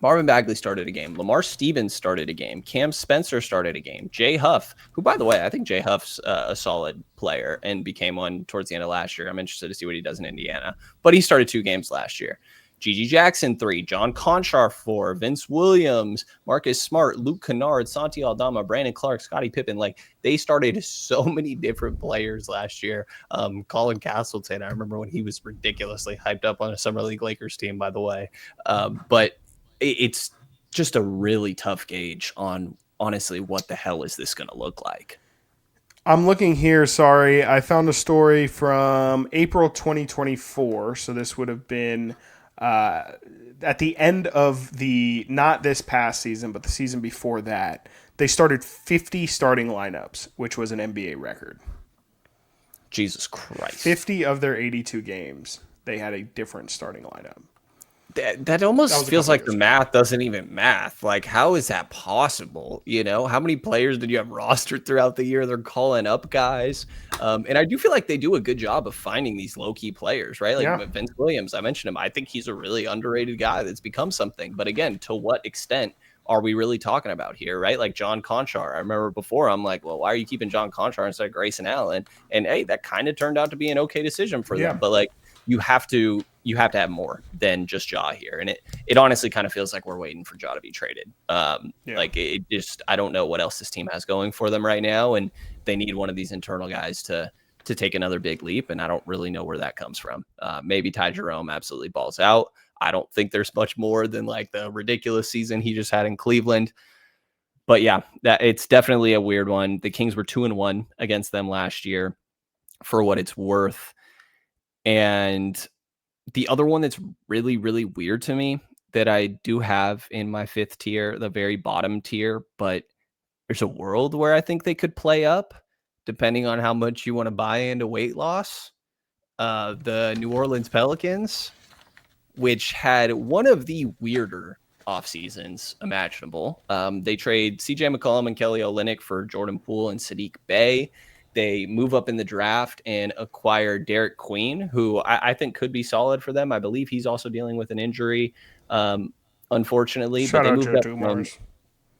Marvin Bagley started a game. Lamar Stevens started a game. Cam Spencer started a game. Jay Huff, who, by the way, I think Jay Huff's a solid player and became one towards the end of last year. I'm interested to see what he does in Indiana. But he started 2 games last year. GG Jackson 3, John Conchar 4, Vince Williams, Marcus Smart, Luke Kennard, Santi Aldama, Brandon Clark, Scottie Pippen. They started so many different players last year. Colin Castleton, I remember when he was ridiculously hyped up on a Summer League Lakers team, by the way. But it's just a really tough gauge on, honestly, what the hell is this going to look like? I'm looking here. Sorry, I found a story from April 2024. So this would have been at the end of not this past season, but the season before that. They started 50 starting lineups, which was an NBA record. Jesus Christ. 50 of their 82 games, they had a different starting lineup. That almost feels like the math doesn't even math. How is that possible? How many players did you have rostered throughout the year? They're calling up guys. And I do feel like they do a good job of finding these low-key players, right? Vince Williams, I mentioned him. I think he's a really underrated guy that's become something. But again, to what extent are we really talking about here, right? Like John Conchar. I remember before, I'm like, well, why are you keeping John Conchar instead of Grayson Allen? And hey, that kind of turned out to be an okay decision for them. But you have to have more than just Ja here. And it honestly kind of feels like we're waiting for Ja to be traded. It just, I don't know what else this team has going for them right now. And they need one of these internal guys to take another big leap. And I don't really know where that comes from. Maybe Ty Jerome absolutely balls out. I don't think there's much more than the ridiculous season he just had in Cleveland. But yeah, it's definitely a weird one. The Kings were 2-1 against them last year, for what it's worth. And the other one that's really, really weird to me that I do have in my 5th tier, the very bottom tier, but there's a world where I think they could play up depending on how much you want to buy into weight loss. The New Orleans Pelicans, which had one of the weirder off seasons imaginable. They trade CJ McCollum and Kelly Olynyk for Jordan Poole and Sadiq Bey. They move up in the draft and acquire Derek Queen, who I think could be solid for them. I believe he's also dealing with an injury, unfortunately. Shout but they out moved Joe up Dumars.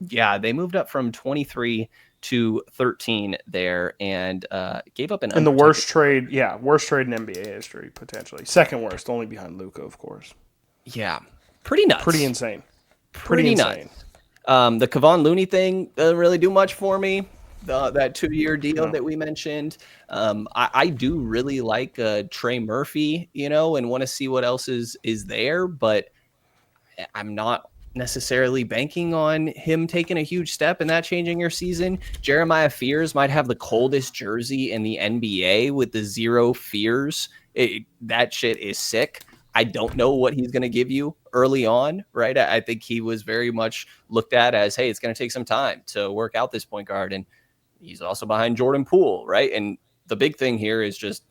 Yeah, they moved up from 23 to 13 there, and gave up an And the unprotected. worst trade in NBA history, potentially. Second worst, only behind Luka, of course. Yeah, pretty Pretty nuts. insane. Pretty Pretty insane. nuts. The Kevon Looney thing doesn't really do much for me. That 2-year deal No. that we mentioned. I do really like Trey Murphy, and want to see what else is there, but I'm not necessarily banking on him taking a huge step and that changing your season. Jeremiah Fears might have the coldest jersey in the NBA with the 0 fears. That shit is sick. I don't know what he's going to give you early on, right? I think he was very much looked at as, hey, it's going to take some time to work out this point guard. And he's also behind Jordan Poole, right? And the big thing here is just,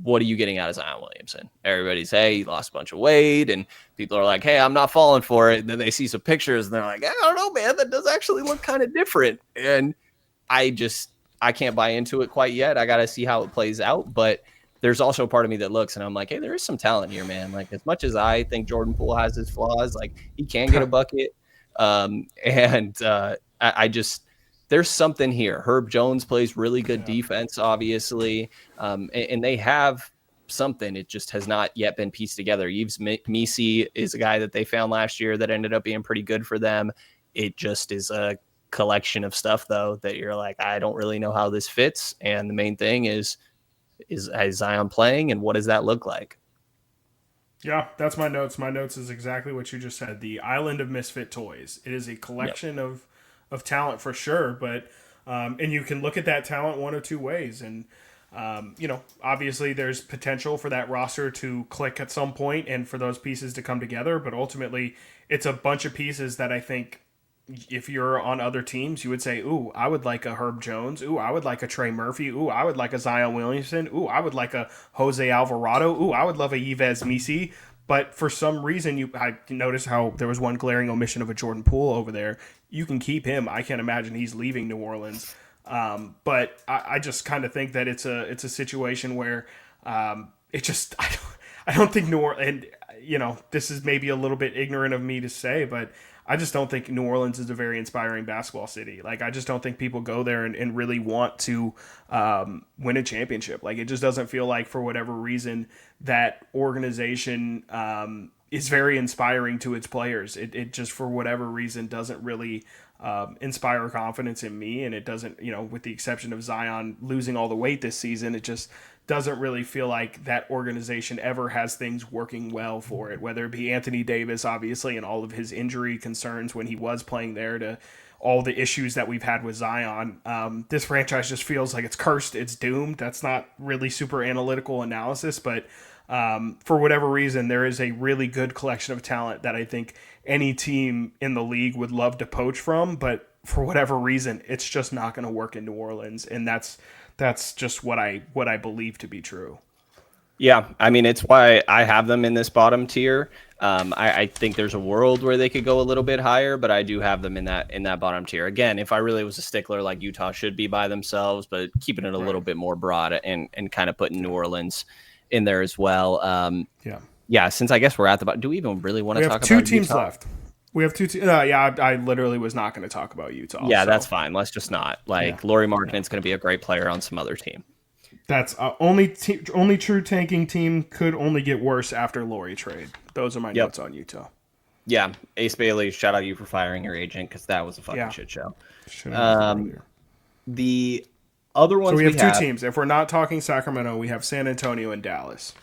what are you getting out of Zion Williamson? Everybody's, hey, he lost a bunch of weight, and people are like, hey, I'm not falling for it. And then they see some pictures and they're like, I don't know, man, that does actually look kind of different. And I can't buy into it quite yet. I got to see how it plays out. But there's also a part of me that looks and I'm like, hey, there is some talent here, man. Like, as much as I think Jordan Poole has his flaws, like, he can get a bucket. I just, there's something here. Herb Jones plays really good defense, obviously. And they have something. It just has not yet been pieced together. Yves Misi is a guy that they found last year that ended up being pretty good for them. It just is a collection of stuff, though, that you're like, I don't really know how this fits. And the main thing is Zion playing, and what does that look like? Yeah, that's my notes. My notes is exactly what you just said. The island of misfit toys. It is a Yep. collection of talent for sure, but and you can look at that talent one of two ways. And obviously there's potential for that roster to click at some point and for those pieces to come together. But ultimately, it's a bunch of pieces that I think if you're on other teams, you would say, ooh, I would like a Herb Jones. Ooh, I would like a Trey Murphy. Ooh, I would like a Zion Williamson. Ooh, I would like a Jose Alvarado. Ooh, I would love a Yves Misi. But for some reason, I noticed how there was one glaring omission of a Jordan Poole over there. You can keep him. I can't imagine he's leaving New Orleans. But I just kind of think that it's a situation where it just I don't think New Orleans. And this is maybe a little bit ignorant of me to say, but I just don't think New Orleans is a very inspiring basketball city. Like, I just don't think people go there and really want to win a championship. Like, it just doesn't feel like, for whatever reason, that organization is very inspiring to its players. It just, for whatever reason, doesn't really inspire confidence in me. And it doesn't, with the exception of Zion losing all the weight this season, it just doesn't really feel like that organization ever has things working well for it, whether it be Anthony Davis, obviously, and all of his injury concerns when he was playing there, to all the issues that we've had with Zion. This franchise just feels like it's cursed, it's doomed. That's not really super analytical analysis, but for whatever reason, there is a really good collection of talent that I think any team in the league would love to poach from, but for whatever reason, it's just not going to work in New Orleans, and that's just what I believe to be true. Yeah, I mean, it's why I have them in this bottom tier. I think there's a world where they could go a little bit higher, but I do have them in that bottom tier. Again, if I really was a stickler, like, Utah should be by themselves, but keeping it a little bit more broad and kind of putting New Orleans in there as well. Yeah. Since I guess we're at the bottom, do we even really want to talk about two teams Utah? left. We have two teams. I literally was not going to talk about Utah. Yeah, so. that's fine. Let's just not. Like, Lauri Markkanen's going to be a great player on some other team. That's only true tanking team could only get worse after Lauri trade. Those are my notes on Utah. Yeah, Ace Bailey, shout out you for firing your agent, because that was a fucking shit show. The other ones so we have two teams. If we're not talking Sacramento, we have San Antonio and Dallas.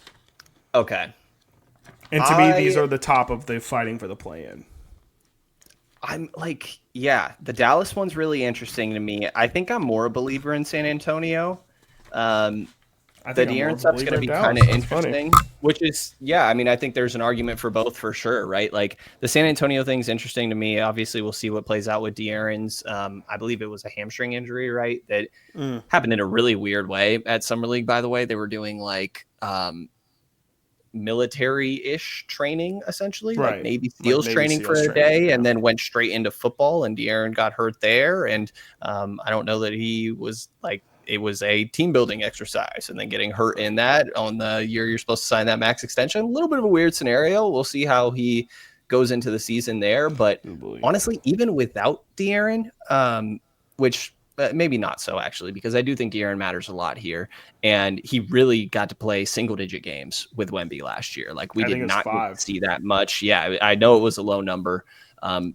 Okay. And to me, these are the top of the fighting for the play-in. I'm like, yeah, the Dallas one's really interesting to me. I think I'm more a believer in San Antonio. The De'Aaron stuff's going to be kind of interesting, which is, I mean, I think there's an argument for both for sure, right? Like, the San Antonio thing's interesting to me. Obviously, we'll see what plays out with De'Aaron's. I believe it was a hamstring injury, right? That happened in a really weird way at Summer League, by the way. They were doing, like, military-ish training, essentially, like Navy SEALs training for a day, and then went straight into football, and De'Aaron got hurt there. And I don't know that he was, like, it was a team building exercise, and then getting hurt in that on the year you're supposed to sign that max extension. A little bit of a weird scenario. We'll see how he goes into the season there. But honestly, even without De'Aaron, which maybe not so actually, because I do think De'Aaron matters a lot here. And he really got to play single-digit games with Wemby last year. Like we did not get to see that much. Yeah, I know it was a low number.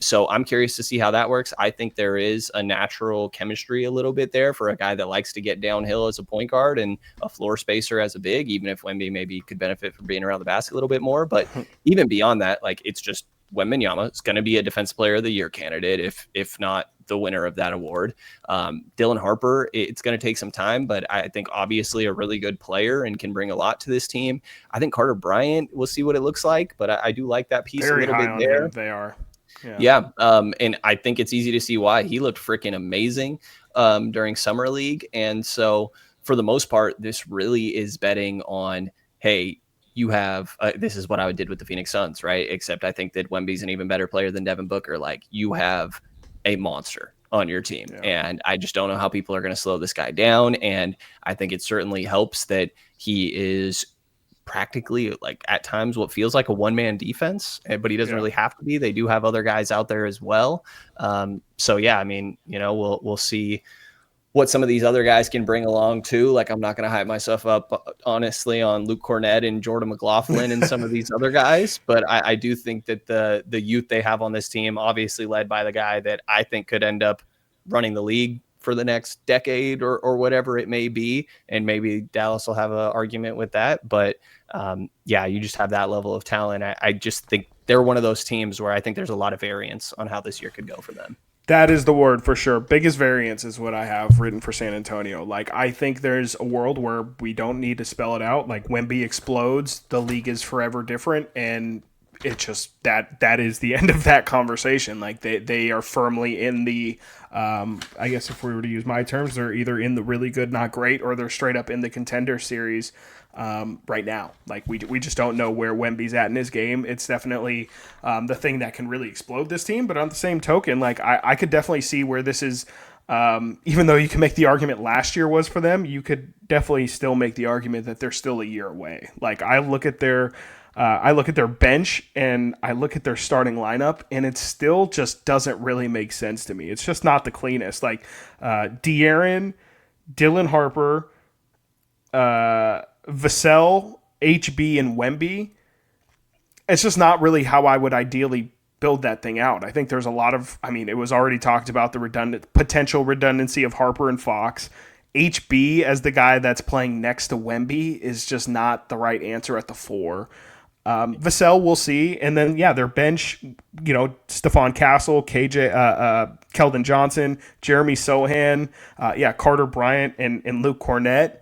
So I'm curious to see how that works. I think there is a natural chemistry a little bit there for a guy that likes to get downhill as a point guard and a floor spacer as a big, even if Wemby maybe could benefit from being around the basket a little bit more. But even beyond that, like it's just Wembanyama is going to be a Defensive Player of the Year candidate, if not the winner of that award. Dylan Harper, it's going to take some time, but I think obviously a really good player and can bring a lot to this team. I think Carter Bryant, we'll see what it looks like, but I do like that piece a little bit there. They are. Yeah. And I think it's easy to see why. He looked freaking amazing during Summer League. And so for the most part, this really is betting on, hey, you have this is what I did with the Phoenix Suns, right? Except I think that Wemby's an even better player than Devin Booker. Like you have a monster on your team. Yeah. And I just don't know how people are going to slow this guy down. And I think it certainly helps that he is practically like at times what feels like a one-man defense, but he doesn't really have to be. They do have other guys out there as well. So yeah, I mean, you know, we'll see what some of these other guys can bring along too. Like I'm not going to hype myself up honestly on Luke Cornett and Jordan McLaughlin and some of these other guys, but I do think that the youth they have on this team, obviously led by the guy that I think could end up running the league for the next decade or whatever it may be. And maybe Dallas will have an argument with that. But yeah, you just have that level of talent. I just think they're one of those teams where I think there's a lot of variance on how this year could go for them. That is the word for sure. Biggest variance is what I have written for San Antonio. Like, I think there's a world where we don't need to spell it out. Like, Wemby explodes, the league is forever different, and it just that is the end of that conversation. Like, they are firmly in the I guess if we were to use my terms, they're either in the really good, not great, or they're straight up in the contender series right now. Like we just don't know where Wemby's at in his game. It's definitely the thing that can really explode this team. But on the same token, like I could definitely see where this is. Even though you can make the argument last year was for them, you could definitely still make the argument that they're still a year away. Like I look at their bench and I look at their starting lineup, and it still just doesn't really make sense to me. It's just not the cleanest. Like De'Aaron, Dylan Harper, Vassell, HB, and Wemby. It's just not really how I would ideally build that thing out. I think there's a lot of, I mean, it was already talked about the potential redundancy of Harper and Fox. HB as the guy that's playing next to Wemby is just not the right answer at the 4. Vassell, we'll see. And then, yeah, their bench, you know, Stephon Castle, Keldon Johnson, Jeremy Sohan, Carter Bryant, and Luke Cornett.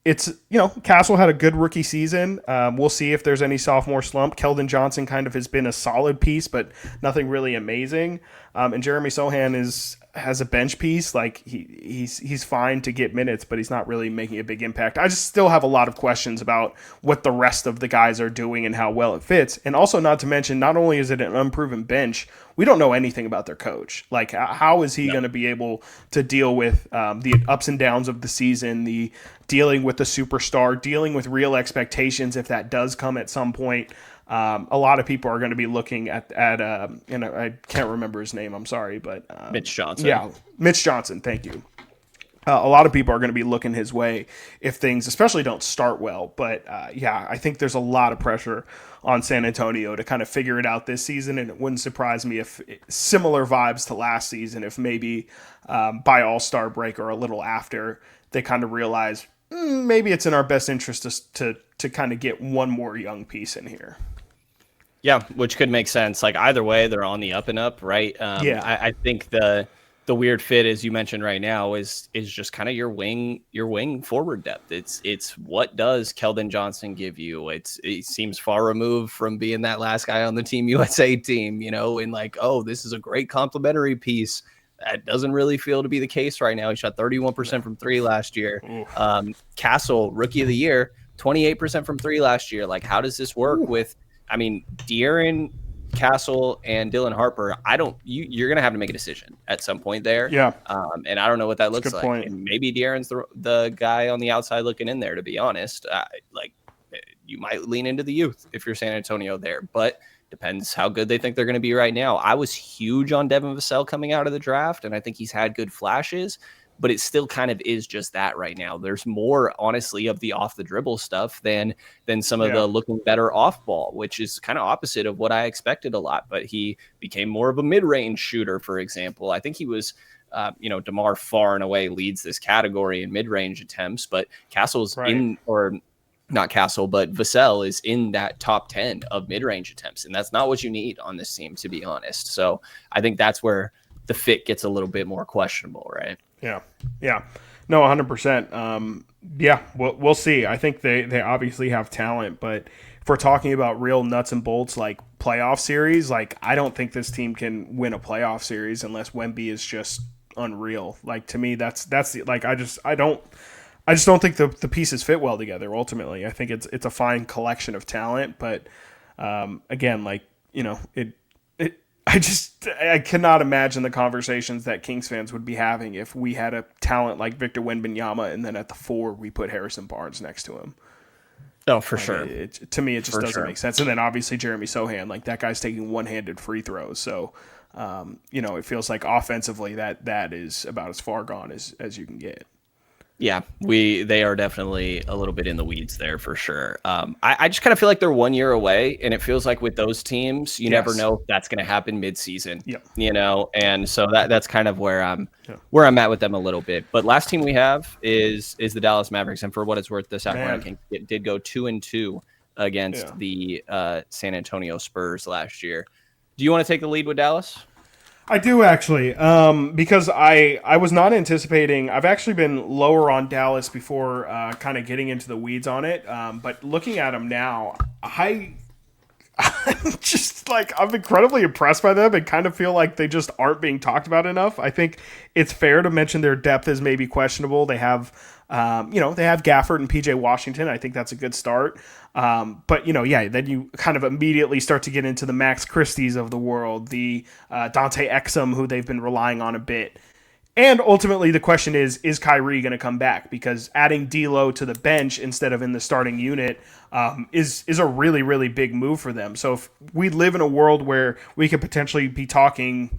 It's, you know, Castle had a good rookie season. We'll see if there's any sophomore slump. Keldon Johnson kind of has been a solid piece, but nothing really amazing. And Jeremy Sohan has a bench piece. Like he's fine to get minutes, but he's not really making a big impact. I just still have a lot of questions about what the rest of the guys are doing and how well it fits. And also, not to mention, not only is it an unproven bench, we don't know anything about their coach. Like, how is he going to be able to deal with the ups and downs of the season, the dealing with the superstar, dealing with real expectations if that does come at some point? A lot of people are going to be looking at and I can't remember his name. I'm sorry, but Mitch Johnson. Yeah, Mitch Johnson. Thank you. A lot of people are going to be looking his way if things, especially, don't start well. But I think there's a lot of pressure on San Antonio to kind of figure it out this season, and it wouldn't surprise me if similar vibes to last season, if maybe by All-Star break or a little after, they kind of realize maybe it's in our best interest to kind of get one more young piece in here. Yeah, which could make sense. Like either way, they're on the up and up, right? I think the weird fit, as you mentioned right now, is just kind of your wing forward depth. It's what does Keldon Johnson give you? It seems far removed from being that last guy on the Team USA team, you know, and like, oh, this is a great complementary piece. That doesn't really feel to be the case right now. He shot 31% from 3 last year. Castle, Rookie of the Year, 28% from 3 last year. Like, how does this work with, I mean, De'Aaron, Castle, and Dylan Harper? You're going to have to make a decision at some point there. Yeah. And I don't know what that looks like. Point. And maybe De'Aaron's the guy on the outside looking in there, to be honest. You might lean into the youth if you're San Antonio there. But depends how good they think they're going to be right now. I was huge on Devin Vassell coming out of the draft, and I think he's had good flashes, but it still kind of is just that right now. There's more, honestly, of the off the dribble stuff than some of the looking better off ball, which is kind of opposite of what I expected a lot. But he became more of a mid-range shooter, for example. I think he was DeMar far and away leads this category in mid-range attempts, but Castle's not Castle, but Vassell is in that top 10 of mid-range attempts. And that's not what you need on this team, to be honest. So I think that's where the fit gets a little bit more questionable, right? Yeah. No, 100%. We'll see. I think they obviously have talent, but if we're talking about real nuts and bolts, like playoff series, like I don't think this team can win a playoff series unless Wemby is just unreal. Like, to me, that's like, I just don't think the pieces fit well together. Ultimately, I think it's a fine collection of talent, but again, like, I cannot imagine the conversations that Kings fans would be having if we had a talent like Victor Wembanyama and then at the 4 we put Harrison Barnes next to him. Oh, for sure. To me, it just doesn't make sense. And then obviously Jeremy Sohan, like that guy's taking one-handed free throws. So, it feels like offensively that is about as far gone as you can get. Yeah, they are definitely a little bit in the weeds there for sure. I just kind of feel like they're 1 year away, and it feels like with those teams, you never know if that's going to happen mid-season. And so that's kind of where I'm at with them a little bit. But last team we have is the Dallas Mavericks, and for what it's worth, the Sacramento Kings did go 2-2 against the San Antonio Spurs last year. Do you want to take the lead with Dallas? I do actually, because I was not anticipating. I've actually been lower on Dallas before kind of getting into the weeds on it. But looking at them now, I'm just like, I'm incredibly impressed by them and kind of feel like they just aren't being talked about enough. I think it's fair to mention their depth is maybe questionable. They have, they have Gafford and PJ Washington. I think that's a good start. But then you kind of immediately start to get into the Max Christie's of the world, the Dante Exum, who they've been relying on a bit. And ultimately the question is Kyrie going to come back? Because adding D'Lo to the bench instead of in the starting unit is a really, really big move for them. So if we live in a world where we could potentially be talking,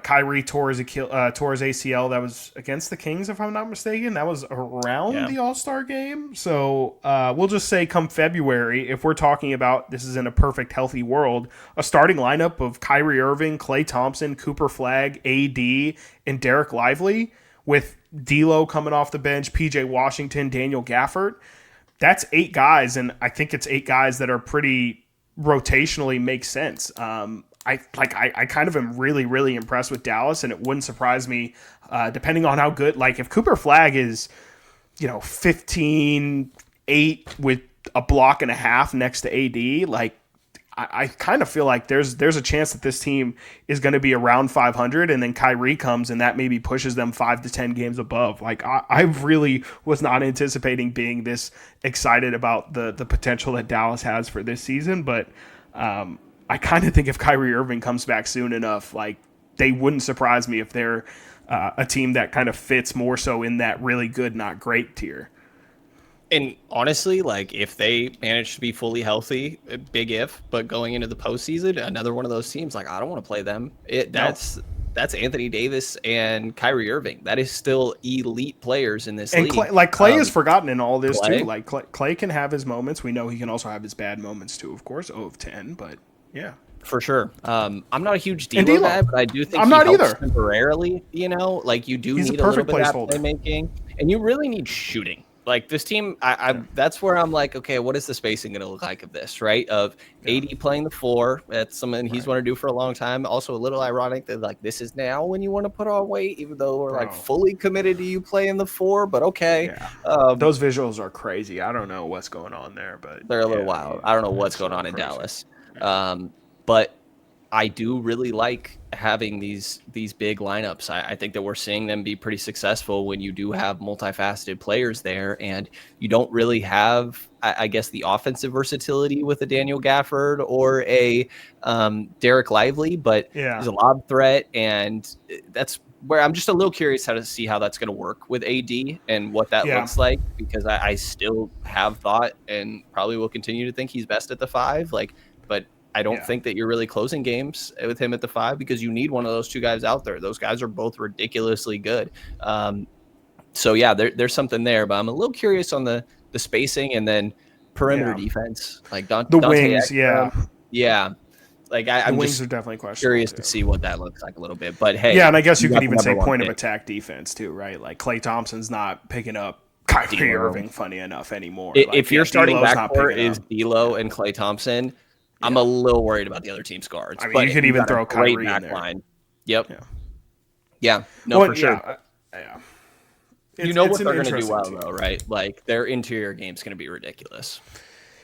Kyrie tore his ACL, that was against the Kings, if I'm not mistaken. That was around the All-Star game. So we'll just say come February, if we're talking about this is in a perfect, healthy world, a starting lineup of Kyrie Irving, Klay Thompson, Cooper Flagg, AD, and Derek Lively, with D'Lo coming off the bench, PJ Washington, Daniel Gafford. That's 8 guys, and I think it's 8 guys that are pretty rotationally make sense. I kind of am really, really impressed with Dallas, and it wouldn't surprise me, depending on how good, like if Cooper Flagg is, 15-8 with a block and a half next to AD, like I kind of feel like there's a chance that this team is going to be around 500, and then Kyrie comes and that maybe pushes them 5 to 10 games above. Like I really was not anticipating being this excited about the potential that Dallas has for this season, but I kind of think if Kyrie Irving comes back soon enough, like they wouldn't surprise me if they're a team that kind of fits more so in that really good, not great tier. And honestly, like if they manage to be fully healthy, big if, but going into the postseason, another one of those teams, like I don't want to play them. That's Anthony Davis and Kyrie Irving. That is still elite players in this league. Klay is forgotten in all this too. Like Klay can have his moments. We know he can also have his bad moments too, of course, 0 of 10, but yeah. For sure. I'm not a huge D'Lo guy, but I do think I'm not either. Temporarily, like you do need a little bit of that playmaking, and you really need shooting. Like this team, that's where I'm like, okay, what is the spacing going to look like of this, right? Of AD playing the 4, that's something he's wanted to do for a long time. Also a little ironic that like this is now when you want to put on weight, even though we're like fully committed to you playing the 4, but okay. Yeah. Those visuals are crazy. I don't know what's going on there, but they're a little wild. I don't know what's going on in Dallas. But I do really like having these big lineups. I think that we're seeing them be pretty successful when you do have multifaceted players there, and you don't really have, I guess, the offensive versatility with a Daniel Gafford or a Derek Lively, but there's a lob threat, and that's where I'm just a little curious to see how that's going to work with AD and what that looks like, because I still have thought and probably will continue to think he's best at the 5, but I don't think that you're really closing games with him at the 5 because you need one of those two guys out there. Those guys are both ridiculously good. So yeah, there's something there, but I'm a little curious on the spacing and then perimeter defense, like the Dante wings. Exum. Yeah, like the I'm wings just are definitely questionable. curious to see what that looks like a little bit. But hey, yeah, and I guess you could got the even say number one point of pick. attack defense too, right? Like Klay Thompson's not picking up Kyrie Irving, funny enough, anymore. If your starting D'Lo's backcourt is D'Lo and Klay Thompson, I'm a little worried about the other team's guards. I mean, but you could even got a throw great Kyrie in there. line. Yep. Yeah. No, Well, for sure. Yeah. You know what they're going to do well, though, right? Like, their interior game's going to be ridiculous.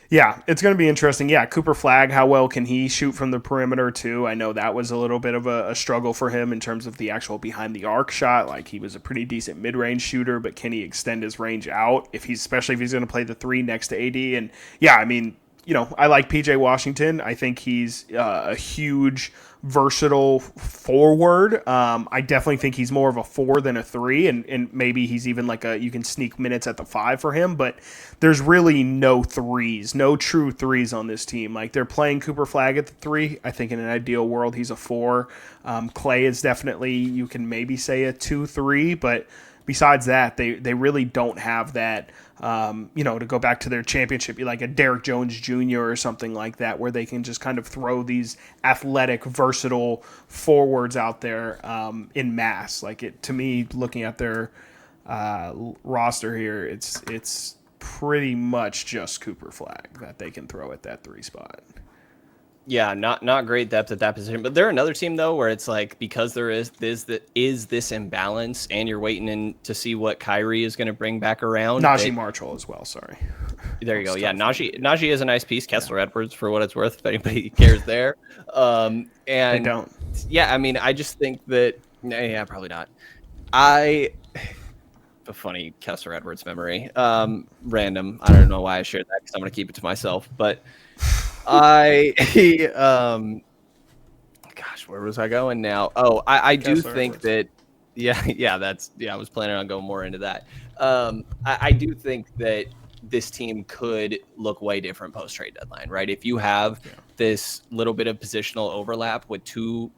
Yeah, it's going to be interesting. Yeah, Cooper Flagg, how well can he shoot from the perimeter, too? I know that was a little bit of a struggle for him in terms of the actual behind-the-arc shot. Like, he was a pretty decent mid-range shooter, but can he extend his range out, especially if he's going to play the 3 next to AD? And, yeah, I mean, I like P.J. Washington. I think he's a huge versatile forward. I definitely think he's more of a 4 than a 3, and maybe he's even like you can sneak minutes at the 5 for him, but there's really no true threes on this team. Like, they're playing Cooper Flagg at the 3. I think in an ideal world he's a 4. Klay is definitely, you can maybe say a 2-3, but besides that, they really don't have that, to go back to their championship, like a Derrick Jones Jr. or something like that, where they can just kind of throw these athletic, versatile forwards out there in mass. Like, to me, looking at their roster here, it's pretty much just Cooper Flagg that they can throw at that 3 spot. Yeah, not great depth at that position. But they're another team, though, where it's like, because there is this imbalance, and you're waiting to see what Kyrie is going to bring back around. Najee Marshall as well, sorry. There you go. Yeah, Najee is a nice piece. Kessler Edwards, for what it's worth, if anybody cares there. And they don't. Yeah, I mean, I just think that, yeah, probably not. A funny Kessler Edwards memory. Random. I don't know why I shared that, because I'm going to keep it to myself. But gosh, where was I going now? Oh, I do think that, I was planning on going more into that. I do think that this team could look way different post-trade deadline, right? If you have this little bit of positional overlap with 2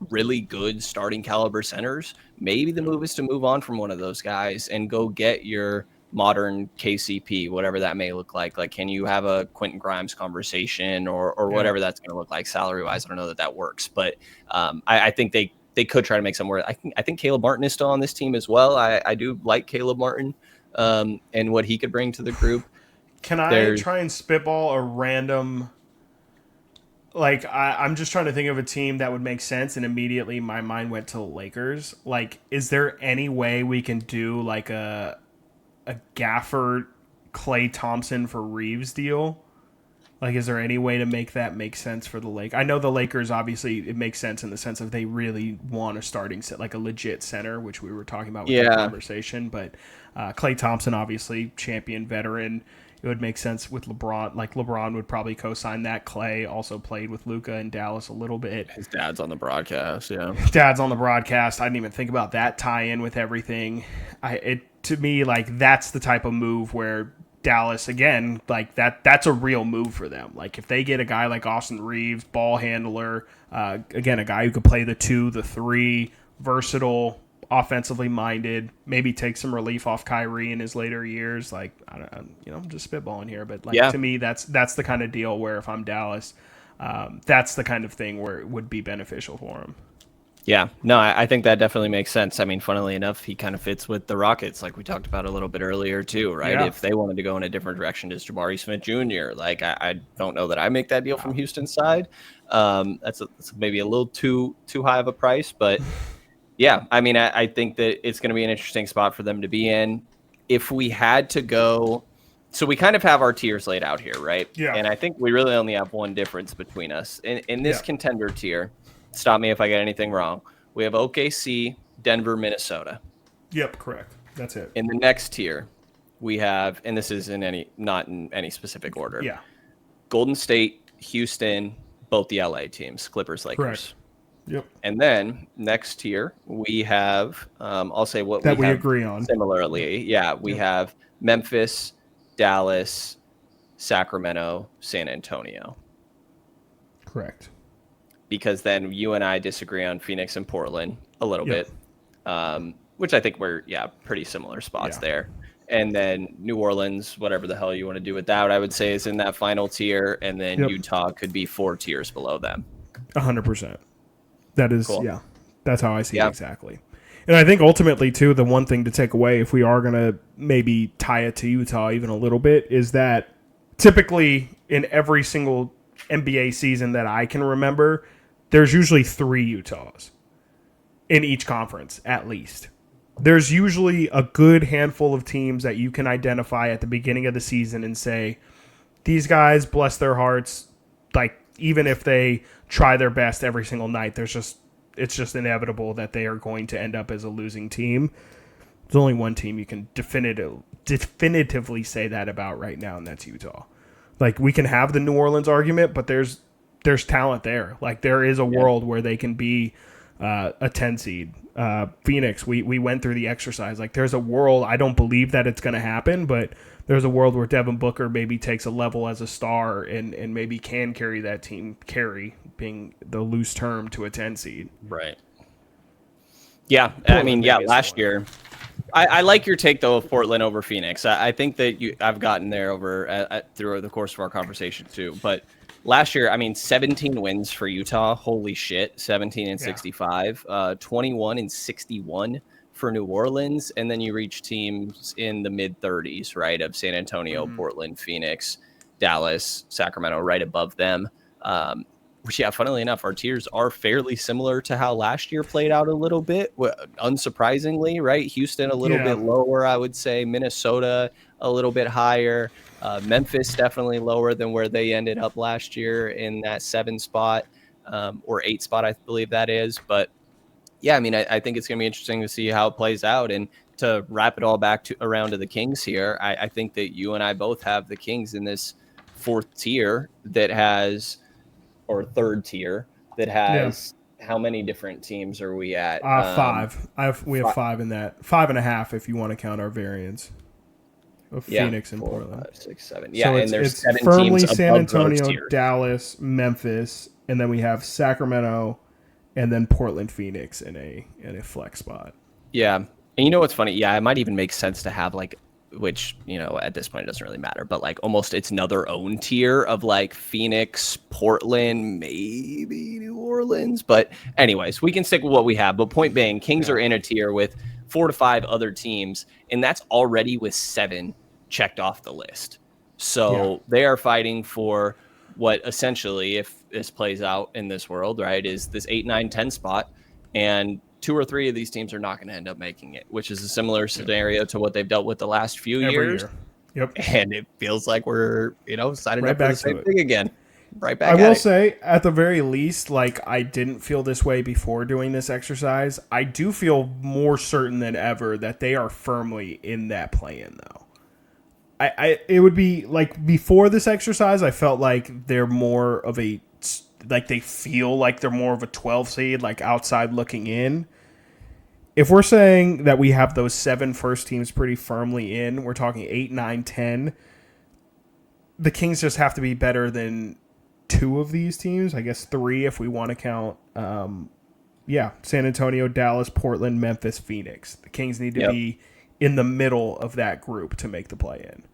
really good starting caliber centers, maybe the move is to move on from one of those guys and go get your modern KCP, whatever that may look like. Like, can you have a Quentin Grimes conversation or whatever that's going to look like salary wise? I don't know that works, but I think they could try to make some work. I think Caleb Martin is still on this team as well. I do like Caleb Martin and what he could bring to the group. Can I try and spitball a random? Like, I'm just trying to think of a team that would make sense, and immediately my mind went to the Lakers. Like, is there any way we can do like a Gafford, Klay Thompson for Reeves deal? Like, is there any way to make that make sense for the Lakers? I know the Lakers, obviously, it makes sense in the sense of they really want a starting set, like a legit center, which we were talking about with the conversation. But Klay Thompson, obviously, champion veteran. It would make sense with LeBron. Like, LeBron would probably co-sign that. Klay also played with Luka in Dallas a little bit. His dad's on the broadcast, yeah. Dad's on the broadcast. I didn't even think about that tie-in with everything. To me, like, that's the type of move where Dallas, again, like that's a real move for them. Like, if they get a guy like Austin Reeves, ball handler, again, a guy who could play the 2, the 3, versatile, offensively minded, maybe take some relief off Kyrie in his later years. Like, I'm just spitballing here, but like, to me, that's the kind of deal where if I'm Dallas, that's the kind of thing where it would be beneficial for him. Yeah, no, I think that definitely makes sense. I mean, funnily enough, he kind of fits with the Rockets, like we talked about a little bit earlier too, right? Yeah. If they wanted to go in a different direction, as Jabari Smith Jr., like I don't know that I make that deal from Houston's side. That's maybe a little too high of a price, but yeah, I mean, I think that it's going to be an interesting spot for them to be in. If we had to go, so we kind of have our tiers laid out here, right? Yeah. And I think we really only have one difference between us in this contender tier. Stop me if I get anything wrong. We have OKC, Denver, Minnesota. Yep, correct. That's it. In the next tier, we have, and this is not in any specific order. Yeah. Golden State, Houston, both the LA teams, Clippers, Lakers. Correct. Yep. And then next tier, we have, I'll say what that we agree on. Similarly, yeah, we have Memphis, Dallas, Sacramento, San Antonio. Correct. Because then you and I disagree on Phoenix and Portland a little bit, which I think we're, pretty similar spots there. And then New Orleans, whatever the hell you want to do with that, I would say is in that final tier. And then Utah could be 4 tiers below them. 100%. That is, cool. That's how I see it exactly. And I think ultimately, too, the one thing to take away, if we are going to maybe tie it to Utah even a little bit, is that typically in every single NBA season that I can remember, there's usually 3 Utahs in each conference, at least. There's usually a good handful of teams that you can identify at the beginning of the season and say, these guys, bless their hearts, like, even if they try their best every single night, it's just inevitable that they are going to end up as a losing team. There's only one team you can definitively say that about right now, and that's Utah. Like, we can have the New Orleans argument, but there's talent there. Like, there is a world where they can be a 10 seed. Phoenix, we went through the exercise. Like, there's a world, I don't believe that it's going to happen, but there's a world where Devin Booker maybe takes a level as a star and maybe can carry that team, being the loose term, to a 10 seed. Right. Yeah. Portland, last year. I like your take, though, of Portland over Phoenix. I think that I've gotten there over through the course of our conversation, too. But last year, 17 wins for Utah. Holy shit. 17 and 65. 21 and 61 for New Orleans. And then you reach teams in the mid-30s, right, of San Antonio, Portland, Phoenix, Dallas, Sacramento, right above them. Which, funnily enough, our tiers are fairly similar to how last year played out a little bit, unsurprisingly, right? Houston a little bit lower, I would say. Minnesota a little bit higher. Memphis definitely lower than where they ended up last year in that 7 spot or 8 spot, I believe that is. But, I think it's going to be interesting to see how it plays out. And to wrap it all back around to the Kings here, I think that you and I both have the Kings in this 4th tier that has – or 3rd tier that has how many different teams are we at? 5. We have 5 in that. 5.5 if you want to count our variants of Phoenix and 4, Portland. 5, 6, 7. So and there's 7 firmly teams San above Antonio, those tiers. Dallas, Memphis, and then we have Sacramento, and then Portland, Phoenix in a flex spot. Yeah, and you know what's funny? Yeah, it might even make sense to have which, at this point it doesn't really matter, but almost it's another own tier of Phoenix, Portland, maybe New Orleans. But anyways, we can stick with what we have. But point being, Kings are in a tier with 4 to 5 other teams, and that's already with 7 checked off the list. So they are fighting for what essentially, if this plays out in this world, right, is this 8, 9, 10 spot. And 2 or 3 of these teams are not going to end up making it, which is a similar scenario to what they've dealt with the last few years. Yep. And it feels like we're, signing up for the same thing again. Right back. I will say, at the very least, I didn't feel this way before doing this exercise. I do feel more certain than ever that they are firmly in that play-in, though. It would be before this exercise, I felt like they're more of a they feel like they're more of a 12 seed, outside looking in. If we're saying that we have those 7 first teams pretty firmly in, we're talking 8, 9, 10. The Kings just have to be better than 2 of these teams. I guess 3 if we want to count. San Antonio, Dallas, Portland, Memphis, Phoenix. The Kings need to be in the middle of that group to make the play-in.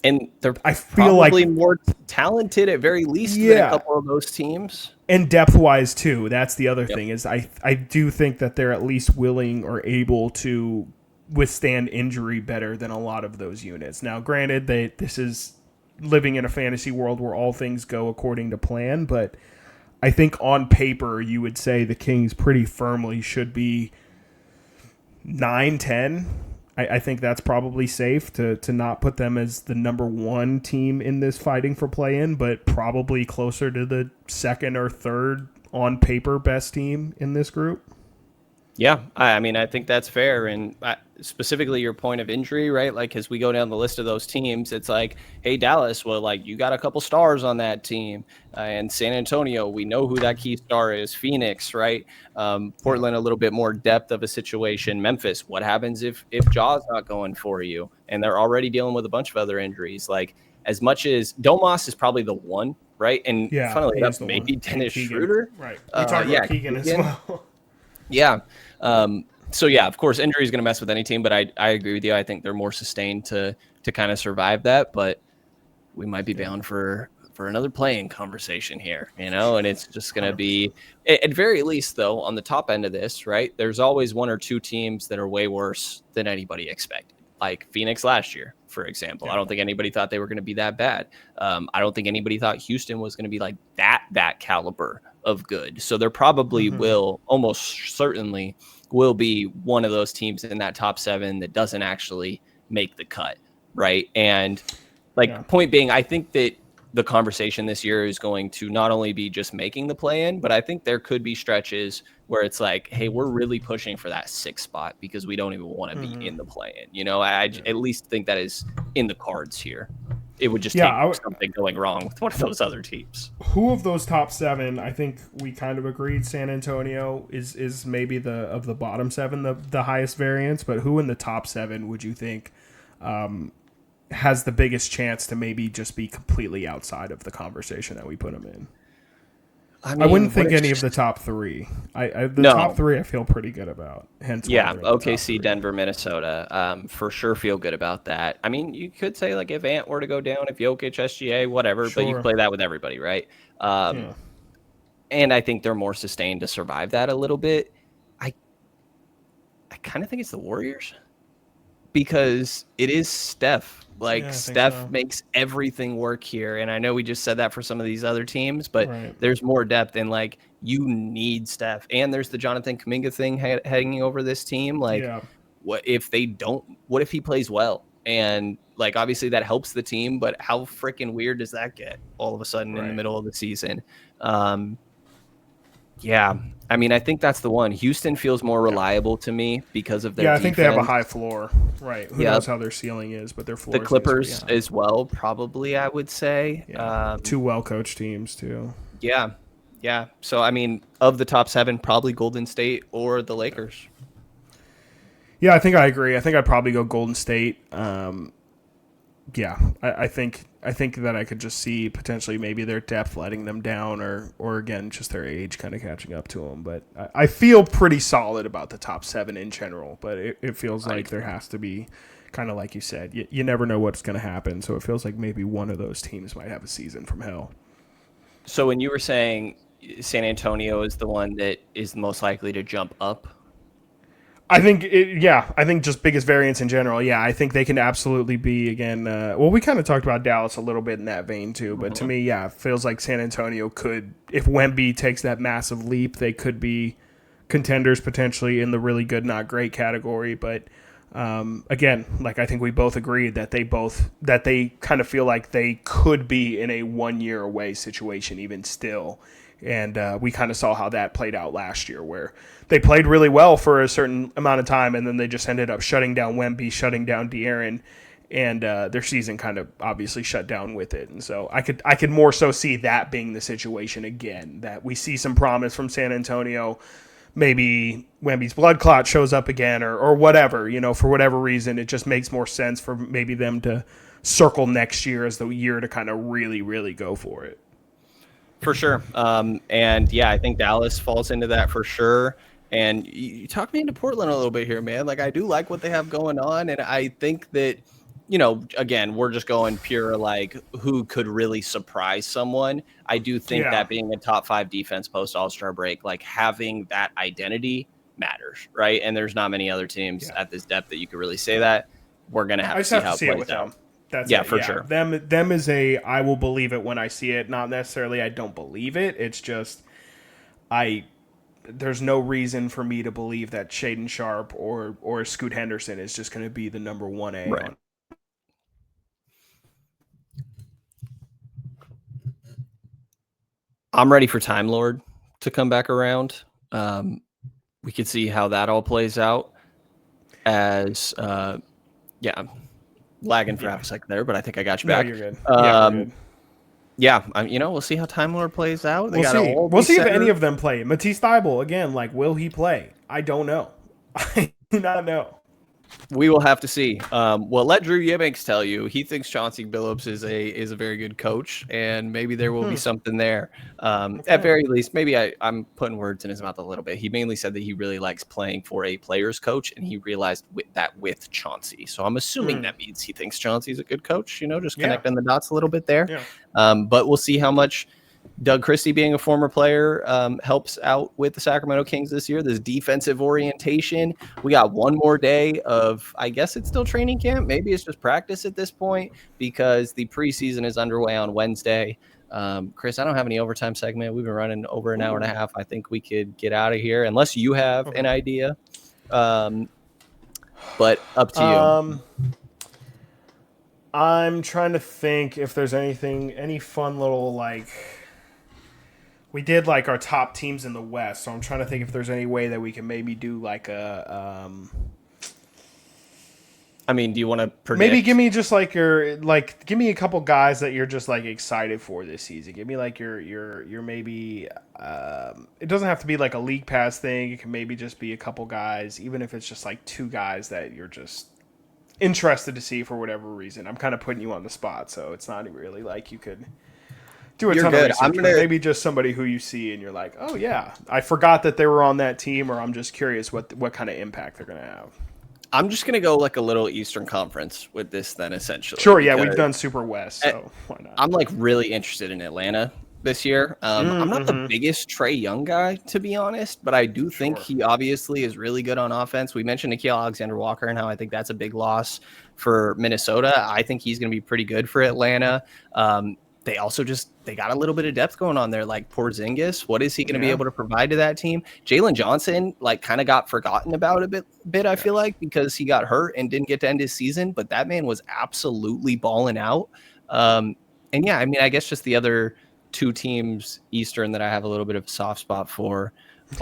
And they're probably more talented at very least than a couple of those teams. And depth-wise, too. That's the other thing, is I do think that they're at least willing or able to withstand injury better than a lot of those units. Now, granted, this is living in a fantasy world where all things go according to plan, but I think on paper you would say the Kings pretty firmly should be 9, 10. I think that's probably safe to not put them as the number 1 team in this fighting for play-in, but probably closer to the 2nd or 3rd on paper best team in this group. Yeah, I think that's fair. And specifically your point of injury, right? As we go down the list of those teams, it's hey, Dallas, well, you got a couple stars on that team. And San Antonio, we know who that key star is. Phoenix, right? Portland, a little bit more depth of a situation. Memphis, what happens if Jaw's not going for you? And they're already dealing with a bunch of other injuries. As much as Domas is probably the one right? And Yeah, funnily he enough, is the one. maybe And Dennis Keegan. Schroeder. Right. We talked about Yeah, Keegan as Keegan. well. Yeah. So yeah, of course, injury is going to mess with any team, but I agree with you. I think they're more sustained to kind of survive that, but we might be bound for another playing conversation here, and it's just going to be at very least though on the top end of this, right? There's always one or two teams that are way worse than anybody expected, like Phoenix last year, for example. Yeah. I don't think anybody thought they were going to be that bad. I don't think anybody thought Houston was going to be like that caliber of good. So there probably will, almost certainly will be one of those teams in that top 7 that doesn't actually make the cut, right? And point being, I think that the conversation this year is going to not only be just making the play in, but I think there could be stretches where it's like, hey, we're really pushing for that 6th spot because we don't even want to be in the play in. I at least think that is in the cards here. It would just take something going wrong with one of those other teams. Who of those top 7? I think we kind of agreed San Antonio is maybe of the bottom 7 the highest variance. But who in the top 7 would you think has the biggest chance to maybe just be completely outside of the conversation that we put them in? I wouldn't think any of the top 3. Top 3 I feel pretty good about. Hence, OKC, Denver, Minnesota. For sure feel good about that. I mean, you could say like if Ant were to go down, if Jokic, SGA, whatever, but you play that with everybody, right? And I think they're more sustained to survive that a little bit. I kind of think it's the Warriors because it is Steph. Steph makes everything work here. And I know we just said that for some of these other teams, but there's more depth and you need Steph. And there's the Jonathan Kuminga thing hanging over this team. What if he plays well? And obviously that helps the team, but how freaking weird does that get all of a sudden in the middle of the season? Yeah, I mean, I think that's the one. Houston feels more reliable to me because of their defense. I think they have a high floor. Right. Who knows how their ceiling is, but their floor The Clippers as well, probably, I would say. Yeah. 2 well-coached teams, too. Yeah. Yeah. So, I mean, of the top 7, probably Golden State or the Lakers. Yeah, I think I agree. I think I'd probably go Golden State. I think that I could just see potentially maybe their depth letting them down or again, just their age kind of catching up to them. But I feel pretty solid about the top 7 in general, but it feels like there has to be kind of like you said, you never know what's going to happen. So it feels like maybe one of those teams might have a season from hell. So when you were saying San Antonio is the one that is most likely to jump up, I think, I think just biggest variance in general. Yeah, I think they can absolutely be, again, we kind of talked about Dallas a little bit in that vein too, but to me, it feels like San Antonio could, if Wemby takes that massive leap, they could be contenders potentially in the really good, not great category. But again, I think we both agreed that they kind of feel like they could be in a 1 year away situation even still. And we kind of saw how that played out last year where they played really well for a certain amount of time and then they just ended up shutting down Wemby, shutting down De'Aaron, and their season kind of obviously shut down with it. And so I could more so see that being the situation again, that we see some promise from San Antonio. Maybe Wemby's blood clot shows up again or whatever, for whatever reason. It just makes more sense for maybe them to circle next year as the year to kind of really, really go for it. For sure. And yeah, I think Dallas falls into that for sure. And you talked me into Portland a little bit here, man. I do like what they have going on. And I think that, again, we're just going pure, who could really surprise someone. I do think that being a top 5 defense post All-Star break, having that identity matters, right? And there's not many other teams at this depth that you could really say that. We're going to have to see how it plays out. That's for sure. Them is I will believe it when I see it. Not necessarily I don't believe it. It's just there's no reason for me to believe that Shaedon Sharpe or Scoot Henderson is just going to be the number 1A. Right. I'm ready for Time Lord to come back around. We could see how that all plays out as lagging for half a second there, but I think I got you back. No, you're good. You're good. Yeah, we'll see how Time Lord plays out. We'll see if any of them play. Matisse Thybulle, again, will he play? I don't know. I do not know. We will have to see. Well, let Drew Yemix tell you. He thinks Chauncey Billups is a very good coach, and maybe there will be something there. At very least, maybe I'm putting words in his mouth a little bit. He mainly said that he really likes playing for a player's coach, and he realized that with Chauncey. So I'm assuming that means he thinks Chauncey's a good coach. Just connecting the dots a little bit there. Yeah. But we'll see how much Doug Christie, being a former player, helps out with the Sacramento Kings this year. This defensive orientation. We got one more day of, I guess it's still training camp. Maybe it's just practice at this point because the preseason is underway on Wednesday. Chris, I don't have any overtime segment. We've been running over an hour and a half. I think we could get out of here unless you have an idea. But up to you. I'm trying to think if there's any fun little we did our top teams in the West, so I'm trying to think if there's any way that we can maybe do a. I mean, do you want to predict? Maybe give me just give me a couple guys that you're just excited for this season. Give me your maybe. It doesn't have to be a league pass thing. It can maybe just be a couple guys, even if it's just two guys that you're just interested to see for whatever reason. I'm kind of putting you on the spot, so it's not really you could. Do a ton of research, maybe just somebody who you see and you're like, oh yeah, I forgot that they were on that team, or I'm just curious what kind of impact they're going to have. I'm just going to go a little Eastern Conference with this then, essentially. Sure, yeah, we've done Super West, so why not? I'm really interested in Atlanta this year. I'm not the biggest Trae Young guy, to be honest, but I do think he obviously is really good on offense. We mentioned Nickeil Alexander-Walker and how I think that's a big loss for Minnesota. I think he's going to be pretty good for Atlanta. They also they got a little bit of depth going on there, like Porzingis. What is he going to be able to provide to that team? Jalen Johnson, kind of got forgotten about a bit, I feel like, because he got hurt and didn't get to end his season, but that man was absolutely balling out. And yeah, I mean, I guess just the other two teams Eastern that I have a little bit of a soft spot for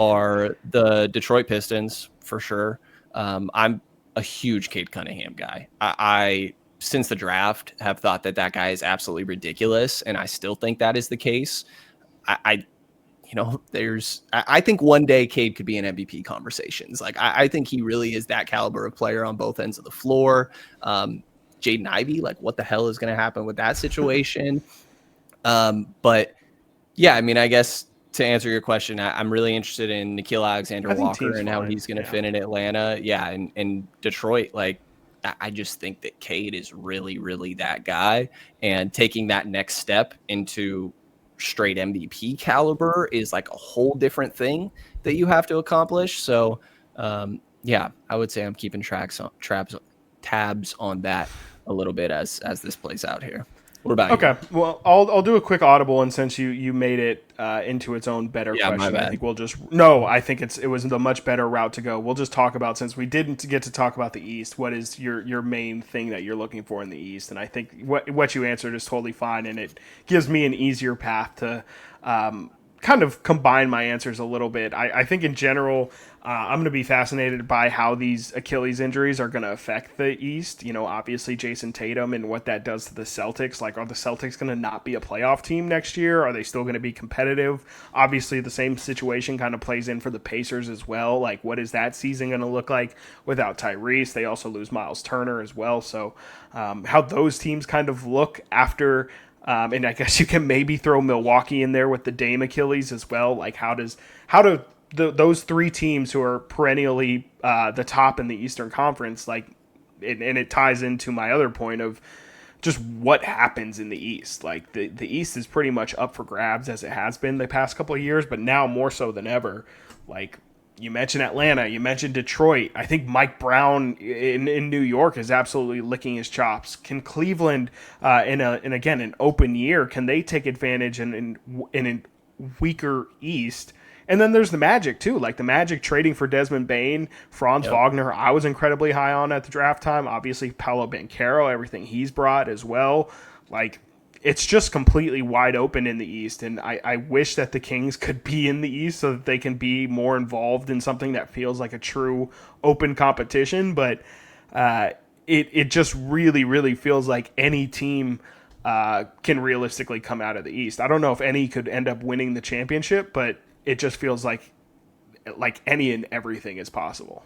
are the Detroit Pistons, for sure. I'm a huge Cade Cunningham guy. I since the draft have thought that guy is absolutely ridiculous, and I still think that is the case. I think one day Cade could be in MVP conversations. I think he really is that caliber of player on both ends of the floor. Jaden Ivey, what the hell is going to happen with that situation? But yeah, I mean, I guess to answer your question, I'm really interested in Nickeil Alexander-Walker and how he's going to fit in Atlanta. Yeah, and Detroit, I just think that Cade is really, really that guy, and taking that next step into straight MVP caliber is a whole different thing that you have to accomplish. So, yeah, I would say I'm keeping tabs on that a little bit as this plays out here. What about you? Well, I'll do a quick audible, and since you made it into its own better question, I think I think it was the much better route to go. We'll just talk about, since we didn't get to talk about the East, what is your main thing that you're looking for in the East? And I think what you answered is totally fine, and it gives me an easier path to kind of combine my answers a little bit. I think in general, I'm going to be fascinated by how these Achilles injuries are going to affect the East. Obviously Jason Tatum and what that does to the Celtics. Are the Celtics going to not be a playoff team next year? Are they still going to be competitive? Obviously the same situation kind of plays in for the Pacers as well. What is that season going to look like without Tyrese? They also lose Miles Turner as well. So how those teams kind of look after. And I guess you can maybe throw Milwaukee in there with the Dame Achilles as well. How do those three teams who are perennially the top in the Eastern Conference, and it ties into my other point of just what happens in the East. The East is pretty much up for grabs as it has been the past couple of years, but now more so than ever. You mentioned Atlanta, you mentioned Detroit. I think Mike Brown in New York is absolutely licking his chops. Can Cleveland, in an open year, can they take advantage in a weaker East? And then there's the Magic, too. The Magic trading for Desmond Bane, Franz Wagner, I was incredibly high on at the draft time. Obviously, Paolo Banchero, everything he's brought as well. It's just completely wide open in the East, and I wish that the Kings could be in the East so that they can be more involved in something that feels like a true open competition, but it just really, really feels like any team can realistically come out of the East. I don't know if any could end up winning the championship, but it just feels like any and everything is possible.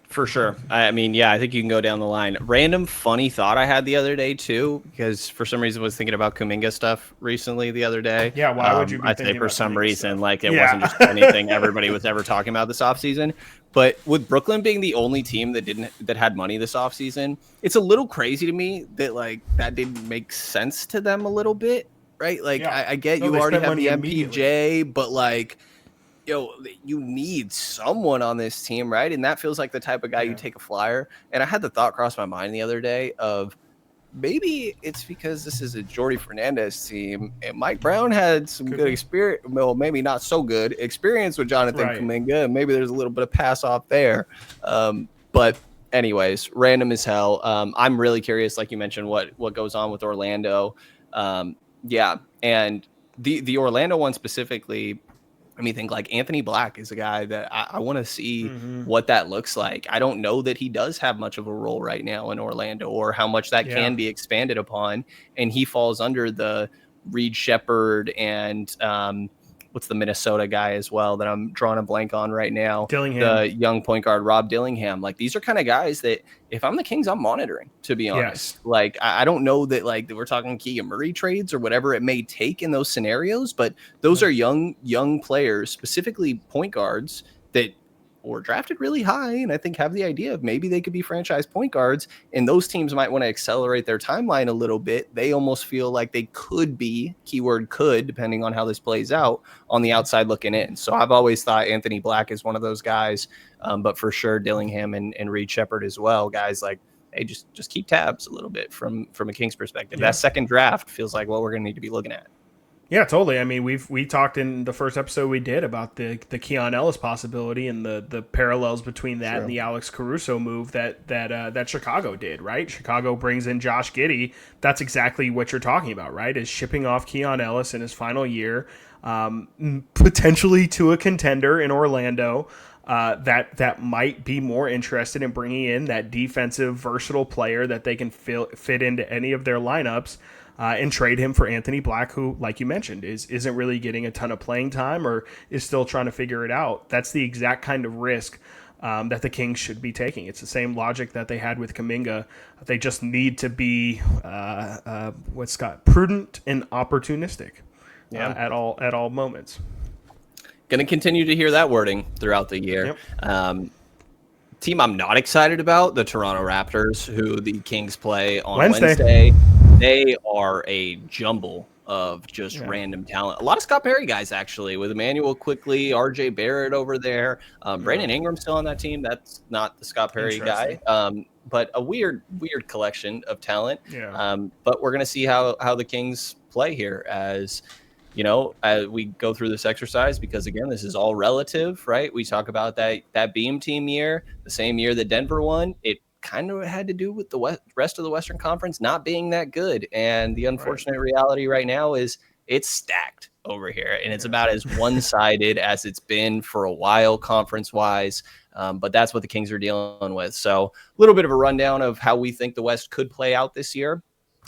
For sure. I mean, yeah, I think you can go down the line. Random funny thought I had the other day too, because for some reason I was thinking about Kuminga stuff recently the other day. Yeah, why would you be I'd say thinking for about some Kuminga reason, stuff? like it Yeah. wasn't just anything everybody was ever talking about this offseason. But with Brooklyn being the only team that had money this offseason, it's a little crazy to me that like that didn't make sense to them a little bit, right? Like Yeah. I get No, you they already spent have money the immediately. MPJ, but like you need someone on this team, right? And that feels like the type of guy you take a flyer. And I had the thought cross my mind the other day of maybe it's because this is a Jordy Fernandez team and Mike Brown had some good experience. Well, maybe not so good experience with Jonathan Kuminga. And maybe there's a little bit of pass off there. But anyways, random as hell. I'm really curious, like you mentioned, what goes on with Orlando. Yeah. And the Orlando one specifically, I mean, think like Anthony Black is a guy that I want to see what that looks like. I don't know that he does have much of a role right now in Orlando or how much that can be expanded upon. And he falls under the Reed Shepherd and what's the Minnesota guy as well that I'm drawing a blank on right now. Dillingham. The young point guard, Rob Dillingham. Like these are kind of guys that if I'm the Kings, I'm monitoring, to be honest. Yes. Like I don't know that like that we're talking Keegan Murray trades or whatever it may take in those scenarios, but those are young players, specifically point guards that were drafted really high and I think have the idea of maybe they could be franchise point guards, and those teams might want to accelerate their timeline a little bit. They almost feel like they could be, keyword could, depending on how this plays out, on the outside looking in. So I've always thought Anthony Black is one of those guys, but for sure Dillingham and Reed Shepherd as well, guys like, hey, just keep tabs a little bit from a Kings perspective. That second draft feels like what we're going to need to be looking at. Yeah, totally. I mean, we talked in the first episode we did about the Keon Ellis possibility and the parallels between that and the Alex Caruso move that Chicago did, right? Chicago brings in Josh Giddey. That's exactly what you're talking about, right? Is shipping off Keon Ellis in his final year, potentially to a contender in Orlando. That might be more interested in bringing in that defensive versatile player that they can fit into any of their lineups. And trade him for Anthony Black, who, like you mentioned, isn't really getting a ton of playing time or is still trying to figure it out. That's the exact kind of risk that the Kings should be taking. It's the same logic that they had with Kuminga. They just need to be prudent and opportunistic at all moments. Going to continue to hear that wording throughout the year. Yep. Team I'm not excited about, the Toronto Raptors, who the Kings play on Wednesday. They are a jumble of just random talent. A lot of Scott Perry guys, actually, with Emmanuel Quickly, RJ Barrett over there. Brandon Ingram still on that team. That's not the Scott Perry guy. But a weird collection of talent. Yeah. But we're going to see how the Kings play here as we go through this exercise, because again, this is all relative, right? We talk about that Beam team year, the same year that Denver won. It kind of had to do with the rest of the Western Conference not being that good. And the unfortunate reality right now is it's stacked over here, and it's about as one-sided as it's been for a while conference-wise. But that's what the Kings are dealing with. So a little bit of a rundown of how we think the West could play out this year.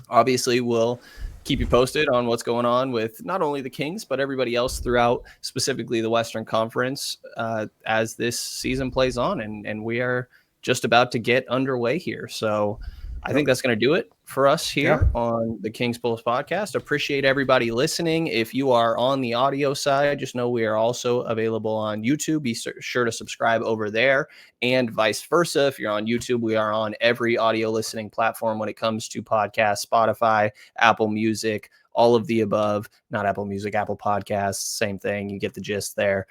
Obviously, we'll keep you posted on what's going on with not only the Kings, but everybody else throughout, specifically the Western Conference, as this season plays on. And we are just about to get underway here. So I think that's going to do it for us here on the Kings Pulse podcast. Appreciate everybody listening. If you are on the audio side, just know we are also available on YouTube. Be sure to subscribe over there, and vice versa. If you're on YouTube, we are on every audio listening platform when it comes to podcasts: Spotify, Apple Music, all of the above. Not Apple Music, Apple Podcasts, same thing. You get the gist there.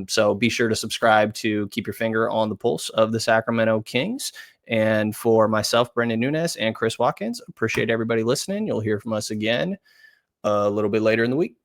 So be sure to subscribe to keep your finger on the pulse of the Sacramento Kings. And for myself, Brenden Nunes, and Chris Watkins, appreciate everybody listening. You'll hear from us again a little bit later in the week.